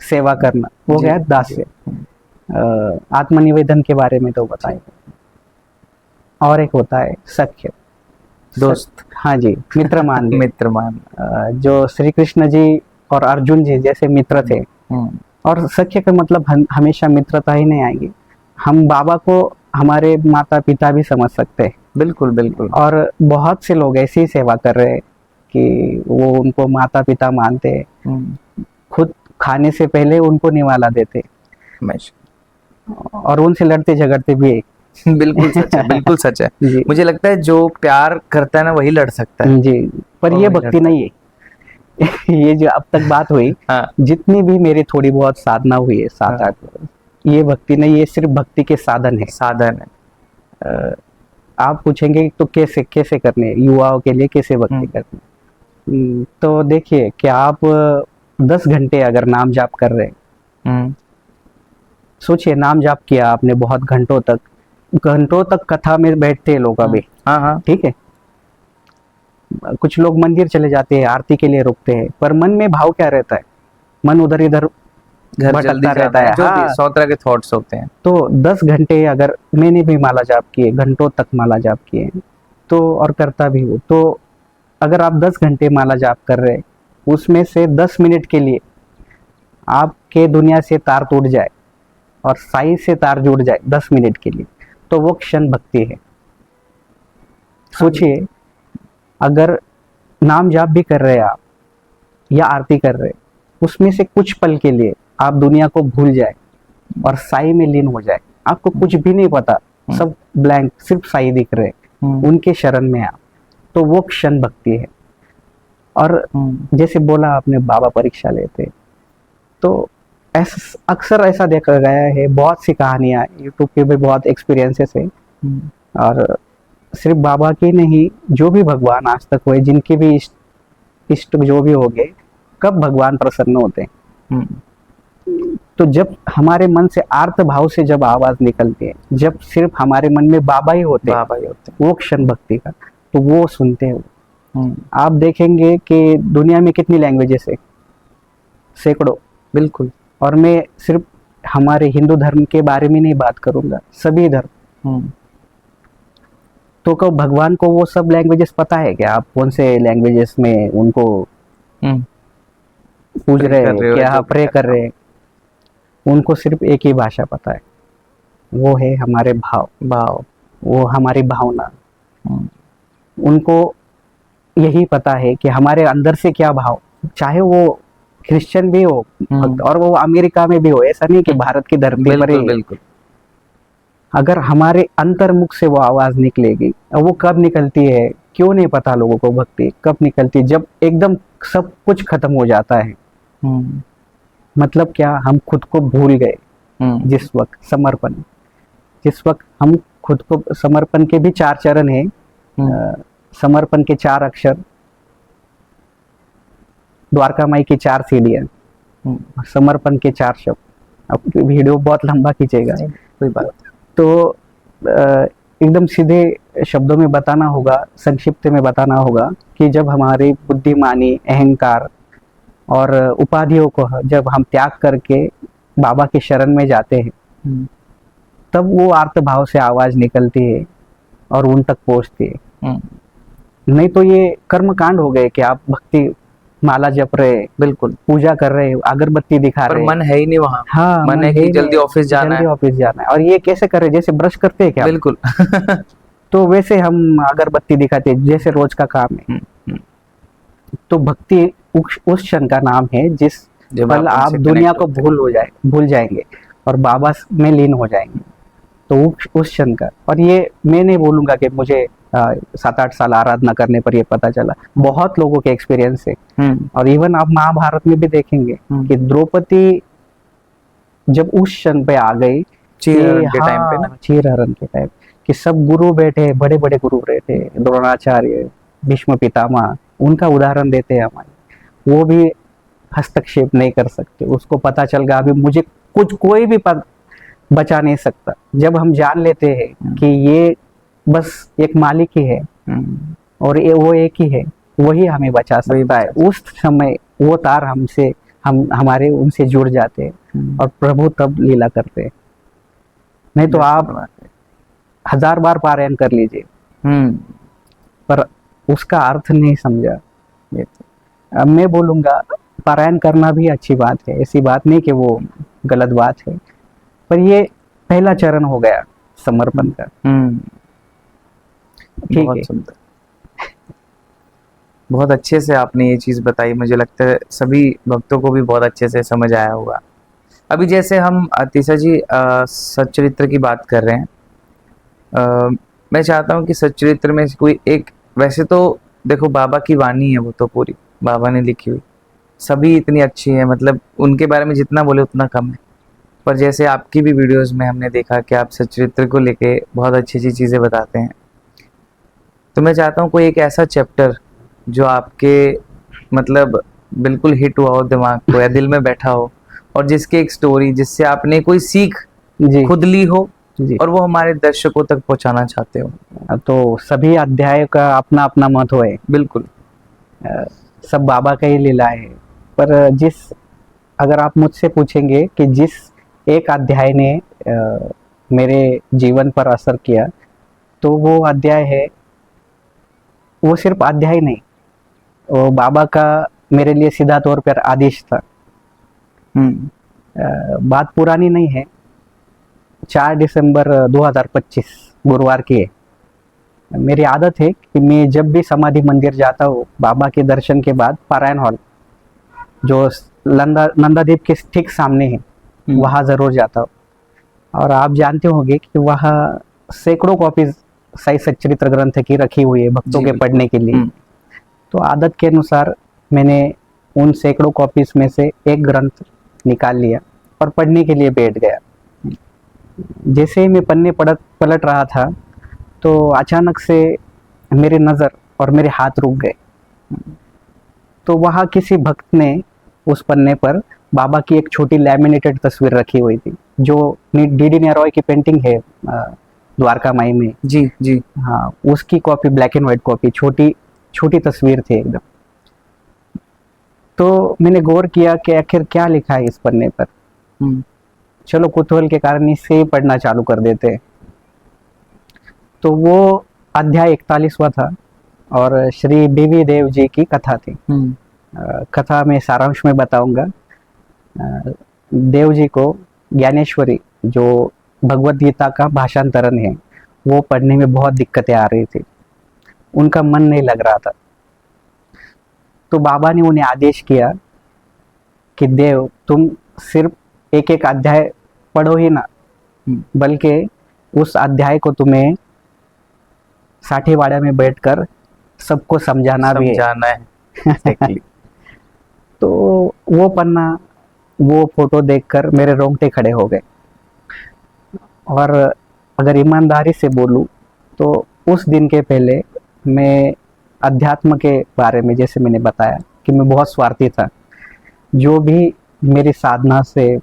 सेवा करना, वो गया दास्य। आत्मनिवेदन के बारे में तो बताए। और एक होता है सख्य, दोस्त, हाँ जी, मित्र मान मित्र मान, जो श्री कृष्ण जी और अर्जुन जी जैसे मित्र थे। और सख्य का मतलब हमेशा मित्रता ही नहीं आएगी, हम बाबा को हमारे माता पिता भी समझ सकते हैं। बिल्कुल बिल्कुल। और बहुत से लोग ऐसी सेवा कर रहे हैं कि वो उनको माता पिता मानते हैं, खुद खाने से पहले उनको निवाला देते और उनसे लड़ते झगड़ते भी है। बिल्कुल सच है, बिल्कुल सच है। मुझे लगता है जो प्यार करता है ना वही लड़ सकता है जी, पर ये भक्ति नहीं है। ये जो अब तक बात हुई, जितनी भी मेरी थोड़ी बहुत साधना हुई है 7-8 वर्ष, ये भक्ति नहीं, ये सिर्फ भक्ति के साधन है, साधन है। आप पूछेंगे तो कैसे कैसे करने, युवाओं के लिए कैसे भक्ति करनी, तो देखिए कि आप 10 घंटे अगर नाम जाप कर रहे हैं, सोचिए नाम जाप किया आपने बहुत घंटों तक कथा में बैठते हैं लोग अभी, हाँ ठीक है, कुछ लोग मंदिर चले जाते हैं, आरती के लिए रुकते हैं, पर मन में भाव क्या रहता है, मन उधर इधर भटकता रहता है, जो भी 100 तरह के थॉट्स होते हैं। तो 10 घंटे अगर मैंने भी माला जाप किए, घंटों तक माला जाप किए, तो और करता भी हूँ, तो अगर आप 10 घंटे माला जाप कर रहे, उसमें से 10 मिनट के लिए आपके दुनिया से तार टूट जाए और साई से तार जुड़ जाए 10 मिनट के लिए, तो वो क्षण भक्ति है। सोचिए अगर नाम जाप भी कर रहे हैं आप या आरती कर रहे, उसमें से कुछ पल के लिए आप दुनिया को भूल जाए और साई में लीन हो जाए, आपको कुछ भी नहीं पता, सब ब्लैंक, सिर्फ साई दिख रहे, उनके शरण में आप, तो वो क्षण भक्ति है। और जैसे बोला आपने बाबा परीक्षा लेते, तो अक्सर ऐसा देखा गया है, बहुत सी कहानियां यूट्यूब पे भी बहुत एक्सपीरियंसेस है। और सिर्फ बाबा की नहीं, जो भी भगवान आज तक हुए, जिनके भी इष्ट जो भी हो गए, कब भगवान प्रसन्न होते हैं? तो जब हमारे मन से आर्त भाव से जब आवाज निकलती है, जब सिर्फ हमारे मन में बाबा ही होते हैं, वो क्षण भक्ति का, तो वो सुनते हैं। आप देखेंगे कि दुनिया में कितनी लैंग्वेजेस है, सैकड़ों। बिल्कुल। और मैं सिर्फ हमारे हिंदू धर्म के बारे में नहीं बात करूंगा, सभी धर्म। तो कब भगवान को वो सब लैंग्वेजेस पता है क्या? आप कौन से लैंग्वेजेस में उनको पूछ रहे हैं, क्या प्रे कर रहे हैं? उनको सिर्फ एक ही भाषा पता है, वो है हमारे भाव, वो हमारी भावना। उनको यही पता है कि हमारे अंदर से क्या भाव, चाहे वो क्रिश्चियन भी हो और वो अमेरिका में भी हो, ऐसा नहीं कि भारत की धरती पर ही। बिल्कुल। अगर हमारे अंतर्मुख से वो आवाज निकलेगी, और वो कब निकलती है क्यों नहीं पता लोगों को, भक्ति कब निकलती है? जब एकदम सब कुछ खत्म हो जाता है। मतलब क्या, हम खुद को भूल गए। जिस वक्त समर्पण, जिस वक्त हम खुद को, समर्पण के भी 4 चरण है, समर्पण के 4 अक्षर, द्वारका माई की 4 सीढ़ियां, समर्पण के 4 शब्द। अब वीडियो बहुत लंबा खींचेगा, कोई बात। तो एकदम सीधे शब्दों में बताना होगा, संक्षिप्त में बताना होगा कि जब हमारी बुद्धिमानी, अहंकार और उपाधियों को जब हम त्याग करके बाबा के शरण में जाते हैं, तब वो आर्त भाव से आवाज निकलती है और उन तक पहुंचती है। नहीं तो ये कर्म कांड हो गए कि आप भक्ति माला जप रहे, बिल्कुल पूजा कर रहे, अगरबत्ती दिखा रहे, मन है ही नहीं वहाँ। हाँ, मन है कि जल्दी ऑफिस जाना है। और ये कैसे कर रहे, जैसे ब्रश करते हैं क्या? बिल्कुल। तो वैसे हम अगरबत्ती दिखाते हैं, जैसे रोज का काम है। तो भक्ति उस क्षण का नाम है जिस पल आप दुनिया को भूल जाएंगे और बाबा में लीन हो जाएंगे। तो उस क्षण का, और ये मैं नहीं बोलूंगा कि मुझे 7-8 साल आराधना करने पर ये पता चला, बहुत लोगों के एक्सपीरियंस है। और इवन आप महाभारत में भी देखेंगे कि द्रौपदी जब उस क्षण पे आ गई, चीरहरण के टाइम पे ना, चीरहरण के टाइम, कि सब गुरु बैठे, बड़े बड़े गुरु बैठे, द्रोणाचार्य, भीष्म पितामह, उनका उदाहरण देते हैं हमारे, वो भी हस्तक्षेप नहीं कर सकते। उसको पता चल गया अभी मुझे कोई भी बचा नहीं सकता। जब हम जान लेते हैं कि ये बस एक मालिक ही है और वो एक ही है, वही हमें बचा सकता है, उस समय वो तार हमारे उनसे जुड़ जाते हैं और प्रभु तब लीला करते हैं। नहीं तो आप 1000 बार पारायण कर लीजिए, पर उसका अर्थ नहीं समझा। अब मैं बोलूंगा पारायण करना भी अच्छी बात है, ऐसी बात नहीं कि वो गलत बात है, पर ये पहला चरण हो गया समर्पण का। ठीक है, सुंदर, बहुत अच्छे से आपने ये चीज बताई। मुझे लगता है सभी भक्तों को भी बहुत अच्छे से समझ आया होगा। अभी जैसे हम तीसरा जी सच्चरित्र की बात कर रहे हैं, मैं चाहता हूँ कि सच्चरित्र में कोई एक, वैसे तो देखो बाबा की वाणी है, वो तो पूरी बाबा ने लिखी हुई, सभी इतनी अच्छी है, मतलब उनके बारे में जितना बोले उतना कम है। पर जैसे आपकी भी वीडियोस में हमने देखा कि आप सच्चरित्र को लेके बहुत अच्छी अच्छी चीज़ें बताते हैं, तो मैं चाहता हूँ कोई एक ऐसा चैप्टर जो आपके मतलब बिल्कुल हिट हुआ हो दिमाग को या दिल में बैठा हो, और जिसकी एक स्टोरी, जिससे आपने कोई सीख खुद ली हो और वो हमारे दर्शकों तक पहुंचाना चाहते हो। तो सभी अध्याय का अपना अपना महत्व है, बिल्कुल सब बाबा का ही लीला है। पर अगर आप मुझसे पूछेंगे कि जिस एक अध्याय ने मेरे जीवन पर असर किया, तो वो अध्याय है, वो सिर्फ अध्याय नहीं, वो बाबा का मेरे लिए सीधा तौर पर आदेश था। बात पुरानी नहीं है, 4 दिसंबर 2025 गुरुवार की है। मेरी आदत है कि मैं जब भी समाधि मंदिर जाता हूँ, बाबा के दर्शन के बाद पारायण हॉल जो नंदादीप के ठीक सामने है, वहाँ जरूर जाता हूँ। और आप जानते होंगे कि वहाँ सैकड़ों कॉपीज साई सच्चरित्र ग्रंथ की रखी हुई है भक्तों के पढ़ने के लिए। तो आदत के अनुसार मैंने उन सैकड़ों कॉपीज में से एक ग्रंथ निकाल लिया और पढ़ने के लिए बैठ गया। जैसे ही मैं पन्ने पलट रहा था तो अचानक से मेरी नज़र और मेरे हाथ रुक गए। तो वहाँ किसी भक्त ने उस पन्ने पर बाबा की एक छोटी लैमिनेटेड तस्वीर रखी हुई थी, जो डी नारोय की पेंटिंग है द्वारका माई में। जी जी। हाँ, उसकी copy, black and white copy, छोटी छोटी तस्वीर थी एकदम। तो मैंने गौर किया कि आखिर क्या लिखा है इस पन्ने पर। चलो कुतूहल के कारण इसे ही पढ़ना चालू कर देते हैं। तो वो अध्याय 41वां था और श्री बीवी देव जी की कथा थी। कथा में सारांश में बताऊंगा। देव जी को ज्ञानेश्वरी, जो भगवत गीता का भाषांतरण है, वो पढ़ने में बहुत दिक्कतें आ रही थी। उनका मन नहीं लग रहा था। तो बाबा ने उन्हें आदेश किया कि देव, तुम सिर्फ एक एक अध्याय पढ़ो ही ना, बल्कि उस अध्याय को तुम्हें साठीवाड़ा में बैठकर सबको समझाना भी है। Exactly. तो वो पन्ना, वो फोटो देखकर मेरे रोंगटे खड़े हो गए। और अगर ईमानदारी से बोलूं तो उस दिन के पहले मैं अध्यात्म के बारे में, जैसे मैंने बताया कि मैं बहुत स्वार्थी था। जो भी मेरी साधना से,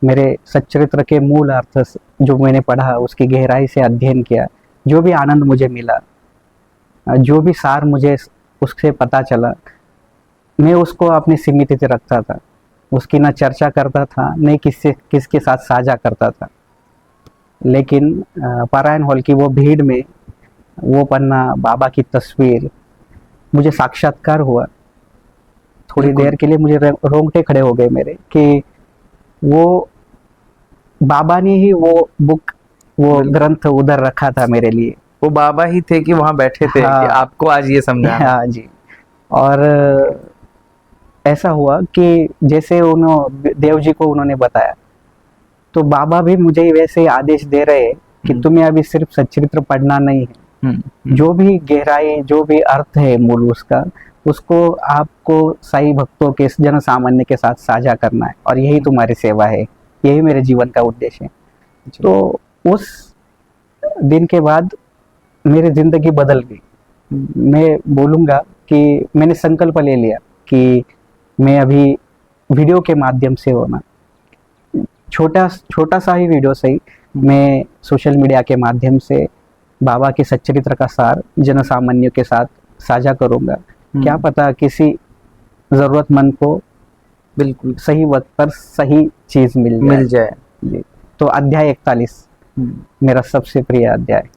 मेरे सच्चरित्र के मूल अर्थ से जो मैंने पढ़ा, उसकी गहराई से अध्ययन किया, जो भी आनंद मुझे मिला, जो भी सार मुझे उससे पता चला, मैं उसको अपनी सीमित रखता था। उसकी ना चर्चा करता था, नहीं किसके साथ साझा करता था। लेकिन पारायण हॉल की वो भीड़ में वो पन्ना, बाबा की तस्वीर, मुझे साक्षात्कार हुआ। थोड़ी देर के लिए मुझे रोंगटे खड़े हो गए मेरे, कि वो बाबा ने ही वो बुक, वो ग्रंथ उधर रखा था मेरे लिए। वो बाबा ही थे कि वहां बैठे थे। हाँ, कि आपको आज ये समझाना। हाँ जी। और ऐसा हुआ कि जैसे उन्होंने देव जी को उन्होंने बताया, तो बाबा भी मुझे वैसे ही आदेश दे रहे हैं कि तुम्हें अभी सिर्फ सच्चरित्र पढ़ना नहीं है, जो भी गहराई, जो भी अर्थ है मूल उसका, उसको आपको साई भक्तों के, जन सामान्य के साथ साझा करना है। और यही तुम्हारी सेवा है, यही मेरे जीवन का उद्देश्य है। तो उस दिन के बाद मेरी जिंदगी बदल गई। मैं बोलूँगा कि मैंने संकल्प ले लिया कि मैं अभी वीडियो के माध्यम से होना, छोटा सा ही वीडियो सही, मैं सोशल मीडिया के माध्यम से बाबा के सच्चरित्र का सार जन सामान्य के साथ साझा करूँगा। क्या पता किसी ज़रूरतमंद को बिल्कुल सही वक्त पर सही चीज़ मिल जाए। तो अध्याय 41 मेरा सबसे प्रिय अध्याय।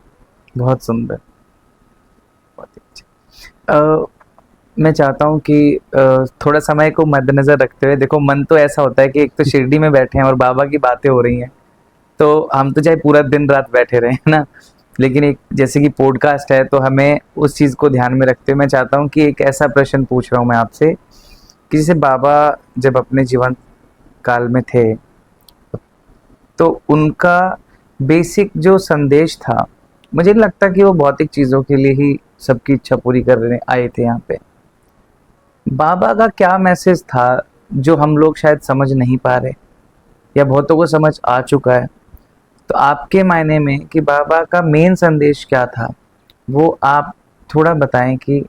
बहुत सुंदर, बहुत अच्छा। मैं चाहता हूँ कि थोड़ा समय को मद्देनजर रखते हुए, देखो मन तो ऐसा होता है कि एक तो शिरडी में बैठे हैं और बाबा की बातें हो रही हैं, तो हम तो चाहे पूरा दिन रात बैठे रहे हैं ना, लेकिन एक जैसे कि पॉडकास्ट है तो हमें उस चीज़ को ध्यान में रखते हुए मैं चाहता हूँ कि एक ऐसा प्रश्न पूछ रहा हूँ मैं आपसे कि जैसे बाबा जब अपने जीवन काल में थे तो उनका बेसिक जो संदेश था, मुझे नहीं लगता कि वो भौतिक चीज़ों के लिए ही सबकी इच्छा पूरी करने आए थे यहाँ पे। बाबा का क्या मैसेज था जो हम लोग शायद समझ नहीं पा रहे, या बहुतों को समझ आ चुका है। तो आपके मायने में कि बाबा का मेन संदेश क्या था, वो आप थोड़ा बताएं कि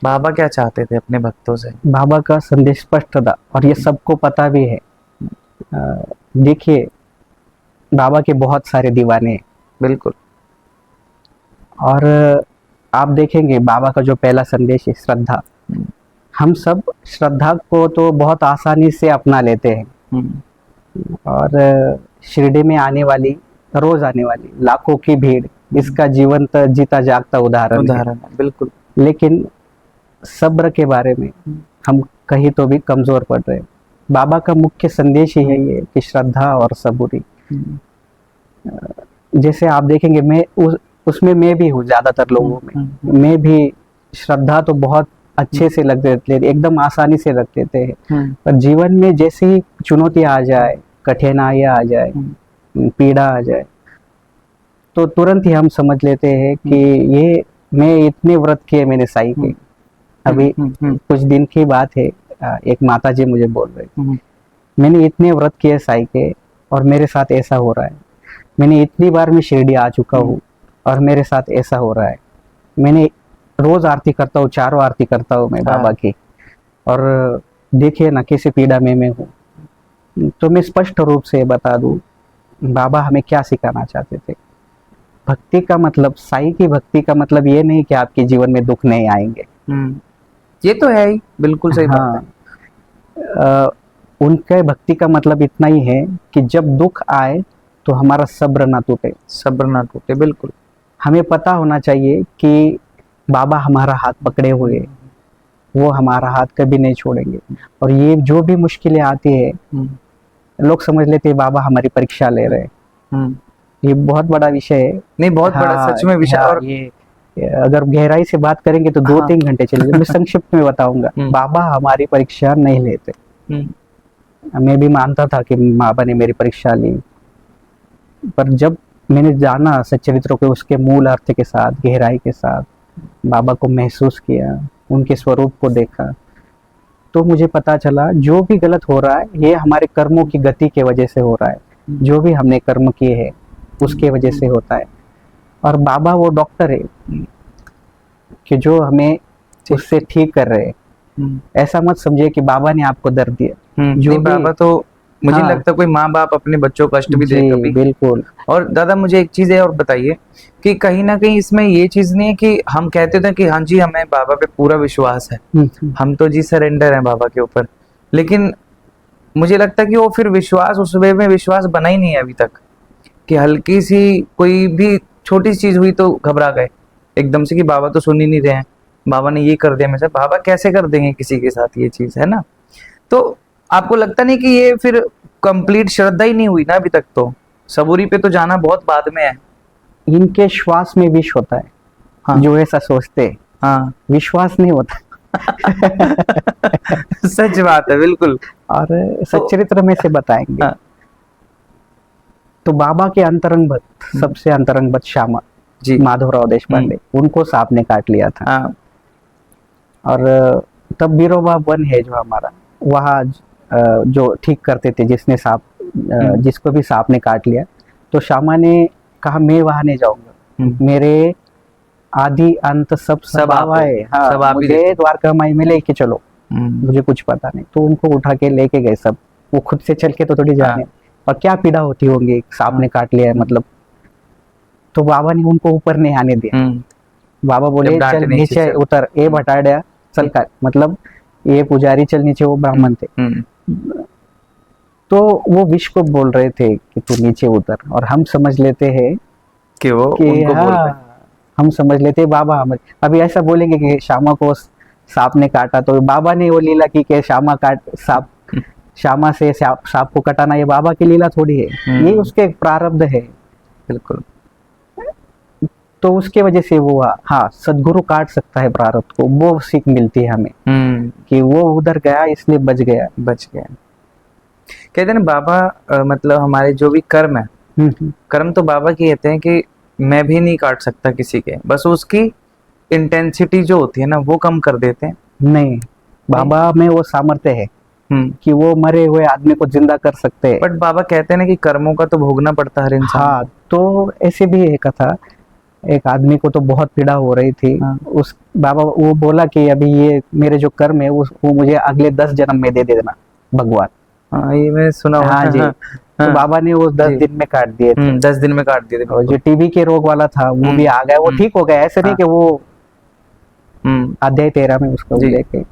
बाबा क्या चाहते थे अपने भक्तों से। बाबा का संदेश स्पष्ट था और ये सबको पता भी है। देखिए, बाबा के बहुत सारे दीवाने हैं। बिल्कुल। और आप देखेंगे बाबा का जो पहला संदेश है, श्रद्धा। हम सब श्रद्धा को तो बहुत आसानी से अपना लेते हैं। और शिरडी में आने वाली, रोज आने वाली लाखों की भीड़ इसका जीवंत जीता जागता उदाहरण है। बिल्कुल। लेकिन सब्र के बारे में हम कहीं तो भी कमजोर पड़ रहे हैं। बाबा का मुख्य संदेश ही यही है कि श्रद्धा और सबूरी। जैसे आप देखेंगे, मैं उसमें मैं भी हूँ, ज्यादातर लोगों में मैं भी श्रद्धा तो बहुत अच्छे से लग देते, एकदम आसानी से रख देते हैं। पर जीवन में जैसे ही चुनौती आ जाए, कठिनाइयाँ आ जाए, पीड़ा आ जाए, तो तुरंत ही हम समझ लेते हैं कि ये मैं इतने व्रत किए मैंने साई के, अभी कुछ दिन की बात है, एक माता जी मुझे बोल रहे थे, मैंने इतने व्रत किए साईं के और मेरे साथ ऐसा हो रहा है। मैंने इतनी बार मैं शिरडी आ चुका हूँ और मेरे साथ ऐसा हो रहा है। मैंने रोज आरती करता हूँ, 4 आरती करता हूँ मैं बाबा की, और देखिए ना कैसे पीड़ा में मैं हूँ। तो मैं स्पष्ट रूप से बता दूं, बाबा हमें क्या सिखाना चाहते थे। भक्ति का मतलब, साईं की भक्ति का मतलब ये नहीं कि आपके जीवन में दुख नहीं आएंगे। ये तो है ही, बिल्कुल सही बात है। उनके भक्ति का मतलब इतना ही है कि जब दुख आए तो हमारा सब्र ना टूटे। सब्र ना टूटे, बिल्कुल। हमें पता होना चाहिए कि बाबा हमारा हाथ पकड़े हुए, वो हमारा हाथ कभी नहीं छोड़ेंगे। और ये जो भी मुश्किलें आती है, लोग समझ लेते हैं बाबा हमारी परीक्षा ले रहे हैं। ये बहुत बड़ा विषय है। नहीं, बहुत बड़ा सच में विषय। और ये अगर गहराई से बात करेंगे तो 2-3 घंटे चलेंगे। मैं संक्षिप्त में बताऊंगा। बाबा हमारी परीक्षा नहीं लेते। मैं भी मानता था कि बाबा ने मेरी परीक्षा ली, पर जब मैंने जाना सच्चरित्र को उसके मूल अर्थ के साथ, गहराई के साथ, बाबा को महसूस किया, उनके स्वरूप को देखा, तो मुझे पता चला जो भी गलत हो रहा है ये हमारे कर्मों की गति के वजह से हो रहा है। जो भी हमने कर्म किए हैं उसके वजह से होता है। और बाबा वो डॉक्टर है कि जो हमें उससे ठीक कर रहे हैं। ऐसा मत समझिए कि बाबा ने आपको दर्द दिया। जो बाबा तो मुझे लगता है कोई माँ बाप अपने बच्चों को कष्ट भी दे कभी। बिल्कुल। और दादा मुझे एक चीज है और बताइए कि कहीं ना कहीं इसमें ये चीज नहीं है कि हम कहते थे कि हाँ जी हमें बाबा पे पूरा विश्वास है, हम तो जी सरेंडर हैं बाबा के ऊपर, लेकिन मुझे लगता है कि वो फिर विश्वास उस वे में विश्वास बना ही नहीं है अभी तक, कि हल्की सी कोई भी छोटी सी चीज हुई तो घबरा गए एकदम से कि बाबा तो सुन ही नहीं रहे हैं, बाबा ने ये कर दिया मेरे साथ। बाबा कैसे कर देंगे किसी के साथ ये चीज, है ना? तो आपको लगता नहीं कि ये फिर कंप्लीट श्रद्धा ही नहीं हुई ना अभी तक? तो सबूरी पे तो जाना बहुत बाद में है। इनके श्वास में विष होता है। हाँ। जो ऐसा सोचते हैं, हाँ, विश्वास नहीं होता। सच बात है, बिल्कुल। और सच्चरित्र में से बताएंगे। हाँ। तो बाबा के अंतरंग भक्त, सबसे अंतरंग भक्त श्यामा जी, माधवराव देशपांडे, उनको सांप ने काट लिया था। हाँ। और तब बिरोबा वन है जो हमारा, वहाँ जो ठीक करते थे, जिसने सांप, जिसको भी सांप ने काट लिया, तो श्यामा ने कहा मैं वहां नहीं जाऊंगा, मेरे आदि अंत सब बाबा है। हाँ, सब मुझे द्वारका माई में लेके चलो, मुझे कुछ पता नहीं। तो उनको उठा के लेके गए सब। वो खुद से चल के तो थोड़ी जाने। और क्या पीड़ा होती होंगी, सांप ने काट लिया है मतलब। तो बाबा ने उनको ऊपर नहीं आने दिया। बाबा बोले चल नीचे उतर, ये बटाड़िया चल का, मतलब ये पुजारी चल नीचे, वो ब्राह्मण थे। तो वो विष को बोल रहे थे कि तू नीचे उतर, और हम समझ लेते हैं कि वो उनको बोल रहे हैं। हम समझ लेते हैं बाबा हमें अभी ऐसा बोलेंगे कि श्यामा को सांप ने काटा, तो बाबा ने वो लीला की कि श्यामा काट सांप, श्यामा से सांप को कटाना ये बाबा की लीला थोड़ी है, ये उसके एक प्रारब्ध है। बिल्कुल। तो उसके वजह से वो, हाँ, सदगुरु काट सकता है प्रारब्ध को, वो सीख मिलती है हमें कि वो उधर गया इसलिए बच गया। कहते हैं ना बाबा, मतलब हमारे जो भी कर्म है, कर्म तो बाबा की कहते हैं कि मैं भी नहीं काट सकता किसी के, बस उसकी इंटेंसिटी जो होती है ना वो कम कर देते हैं। नहीं, बाबा में वो सामर्थ्य है कि वो मरे हुए आदमी को जिंदा कर सकते हैं। बट बाबा कहते हैं ना कि कर्मों का तो भोगना पड़ता है हर इंसान। हाँ, तो ऐसे भी एक कथा, एक आदमी को तो बहुत पीड़ा हो रही थी। हाँ। उस बाबा वो बोला कि अभी ये मेरे जो कर्म है वो मुझे अगले 10 जन्म में दे देना भगवान। हाँ, ये मैंने सुना। हाँ जी। तो बाबा ने वो 10 दिन में काट दिए थे। 10 दिन में काट दिए थे। और जो टीबी के रोग वाला था वो भी आ गया, वो ठीक हो गया। ऐसे नहीं कि वो अध्याय 13 में उसको लेके,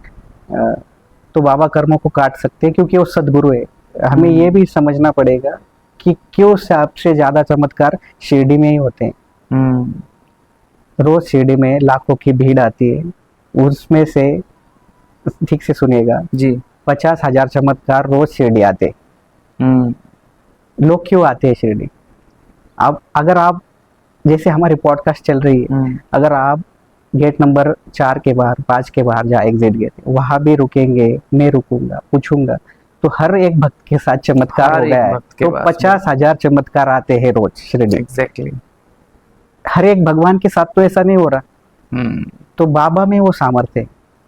तो बाबा कर्मों को काट सकते हैं क्योंकि वो सदगुरु है। हमें ये भी समझना पड़ेगा कि क्यों सबसे ज्यादा चमत्कार शिरडी में ही होते हैं। रोज शिरडी में लाखों की भीड़ आती है, उसमें से, ठीक से सुनिएगा जी, 50,000 चमत्कार रोज शिरडी आते। लोग क्यों आते हैं शिरडी? अब अगर आप, जैसे हमारी पॉडकास्ट चल रही है, अगर आप गेट नंबर 4 के बाहर, 5 के बाहर, जहाँ एग्जिट गेट है, वहां भी रुकेंगे, मैं रुकूंगा, पूछूंगा, तो हर एक भक्त के साथ चमत्कार हो गया है। तो 50,000 चमत्कार आते हैं रोज शिरडी। एग्जैक्टली। हर एक भगवान के साथ तो ऐसा नहीं हो रहा। तो बाबा में वो सामर्थ्य है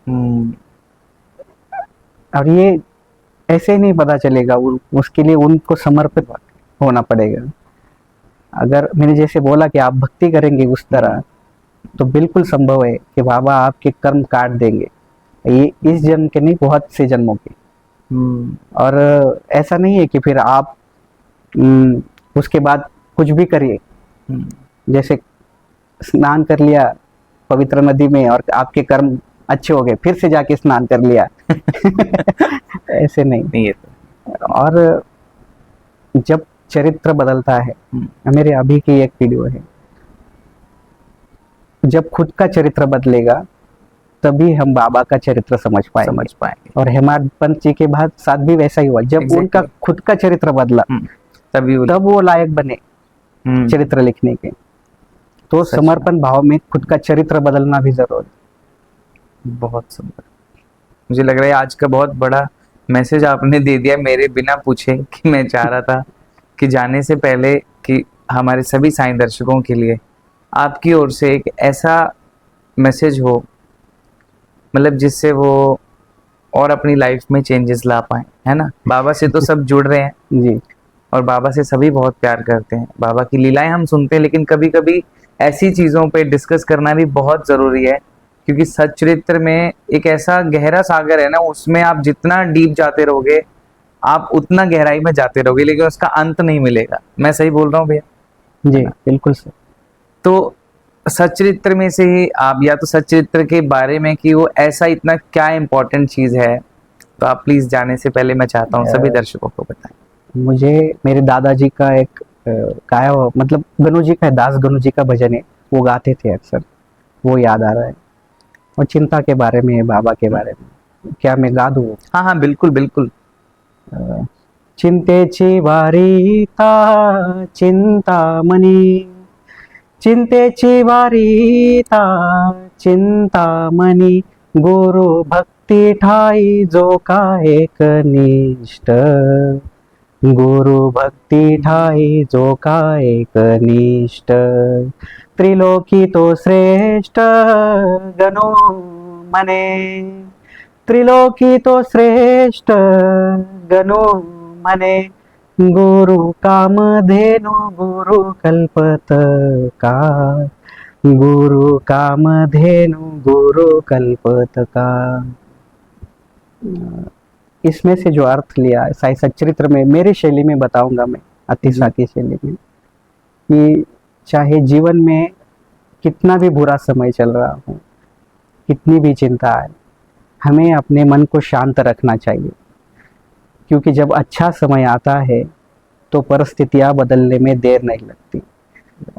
हम्म, और ये ऐसे ही नहीं पता चलेगा, उसके लिए उनको समर्पित होना पड़ेगा। अगर मैंने जैसे बोला कि आप भक्ति करेंगे उस तरह, तो बिल्कुल संभव है कि बाबा आपके कर्म काट देंगे, ये इस जन्म के नहीं, बहुत से जन्मों के। और ऐसा नहीं है कि फिर आप उसके बाद कुछ भी करिए, जैसे स्नान कर लिया पवित्र नदी में और आपके कर्म अच्छे हो गए, फिर से जाके स्नान कर लिया ऐसे नहीं। नहीं, ये तो और जब चरित्र बदलता है, मेरे अभी की एक वीडियो है, जब खुद का चरित्र बदलेगा तभी हम बाबा का चरित्र समझ पाएंगे। और हेमाड पंत जी के बाद साथ भी वैसा ही हुआ, जब Exactly. उनका खुद का चरित्र बदला तब वो लायक बने चरित्र लिखने के। तो समर्पण भाव में खुद का चरित्र बदलना भी जरूरी। बहुत सुंदर। मुझे लग रहा है आज का बहुत बड़ा मैसेज आपने दे दिया मेरे बिना पूछे, कि मैं चाह रहा था कि जाने से पहले कि हमारे सभी साईं दर्शकों के लिए आपकी ओर से एक ऐसा मैसेज हो, मतलब जिससे वो और अपनी लाइफ में चेंजेस ला पाए, है ना। बाबा से तो सब जुड़ रहे हैं जी, और बाबा से सभी बहुत प्यार करते हैं, बाबा की लीलाएं हम सुनते हैं, लेकिन कभी कभी ऐसी चीज़ों पे डिस्कस करना भी बहुत ज़रूरी है, क्योंकि सच्चरित्र में एक ऐसा गहरा सागर है ना, उसमें आप जितना डीप जाते रहोगे आप उतना गहराई में जाते रहोगे, लेकिन उसका अंत नहीं मिलेगा। मैं सही बोल रहा हूँ भैया? जी बिल्कुल सर। तो सच्चरित्र में से ही आप, या तो सच्चरित्र के बारे में कि वो ऐसा इतना क्या इम्पोर्टेंट चीज़ है, तो आप प्लीज़ जाने से पहले मैं चाहता हूँ सभी दर्शकों को बताएं। मुझे मेरे दादाजी का एक गाया हुआ, मतलब गनु जी का, दास गनु जी का भजन है, वो गाते थे अक्सर, वो याद आ रहा है। और चिंता के बारे में, बाबा के बारे में, क्या मैं गा दूँ? हाँ हाँ, बिल्कुल बिल्कुल। चिंतेची वारीता चिंतामणी, चिंतेची वारीता चिंतामणी, गुरु भक्ती ठाई जो का एक निष्ठ, गुरु भक्ती ठाई जो का एक निष्ठ, त्रिलोकी तो श्रेष्ठ गणो मने, त्रिलोकी तो श्रेष्ठ गणो मने, गुरु कामधेनु गुरु कल्पतका, गुरु कामधेनु गुरु कल्पतका। इसमें से जो अर्थ लिया साई सच्चरित्र में, मेरी शैली में बताऊंगा मैं, अतिशा की शैली में, कि चाहे जीवन में कितना भी बुरा समय चल रहा हो, कितनी भी चिंता है, हमें अपने मन को शांत रखना चाहिए, क्योंकि जब अच्छा समय आता है तो परिस्थितियां बदलने में देर नहीं लगती।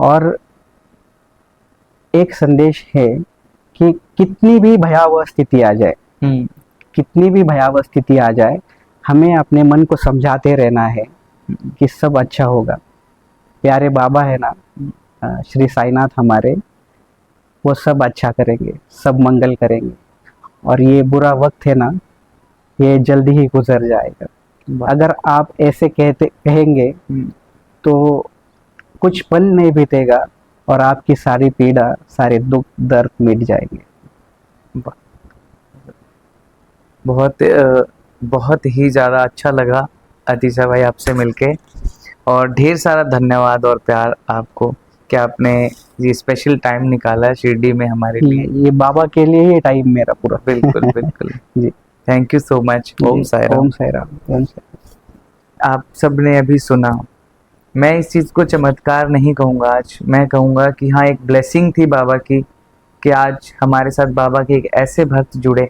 और एक संदेश है कि कितनी भी भयावह स्थिति आ जाए, कितनी भी भयावह स्थिति आ जाए, हमें अपने मन को समझाते रहना है कि सब अच्छा होगा। प्यारे बाबा है ना, श्री साईनाथ हमारे, वो सब अच्छा करेंगे, सब मंगल करेंगे, और ये बुरा वक्त है ना, ये जल्दी ही गुजर जाएगा। अगर आप ऐसे कहेंगे तो कुछ पल नहीं बीतेगा और आपकी सारी पीड़ा, सारे दुख दर्द मिट जाएंगे। बहुत ही ज़्यादा अच्छा लगा अतिशा भाई आपसे मिलके, और ढेर सारा धन्यवाद और प्यार आपको कि आपने ये स्पेशल टाइम निकाला शिरडी में हमारे लिए। ये बाबा के लिए ये टाइम मेरा पूरा। बिल्कुल बिल्कुल जी, थैंक यू सो मच। ओम साई राम। ओम साई राम, ओम साई राम। आप सब ने अभी सुना, मैं इस चीज़ को चमत्कार नहीं कहूँगा आज, मैं कहूँगा कि हाँ, एक ब्लेसिंग थी बाबा की, कि आज हमारे साथ बाबा के एक ऐसे भक्त जुड़े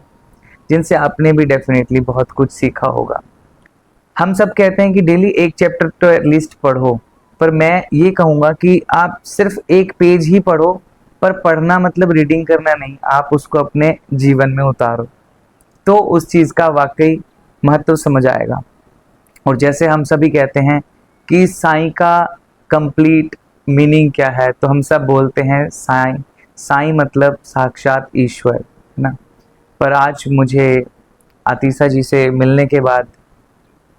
जिनसे आपने भी डेफिनेटली बहुत कुछ सीखा होगा। हम सब कहते हैं कि डेली एक चैप्टर तो एटलीस्ट पढ़ो, पर मैं ये कहूँगा कि आप सिर्फ एक पेज ही पढ़ो, पर पढ़ना मतलब रीडिंग करना नहीं, आप उसको अपने जीवन में उतारो, तो उस चीज़ का वाकई महत्व समझ आएगा। और जैसे हम सभी कहते हैं कि साईं का कंप्लीट मीनिंग क्या है, तो हम सब बोलते हैं साईं, साईं मतलब साक्षात ईश्वर, है ना। पर आज मुझे आतिशा जी से मिलने के बाद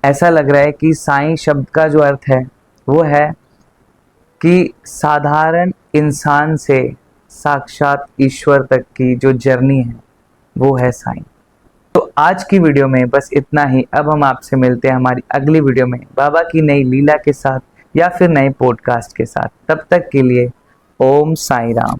ऐसा लग रहा है कि साईं शब्द का जो अर्थ है वो है कि साधारण इंसान से साक्षात ईश्वर तक की जो जर्नी है वो है साईं। तो आज की वीडियो में बस इतना ही। अब हम आपसे मिलते हैं हमारी अगली वीडियो में बाबा की नई लीला के साथ या फिर नए पॉडकास्ट के साथ। तब तक के लिए ओम साईं राम।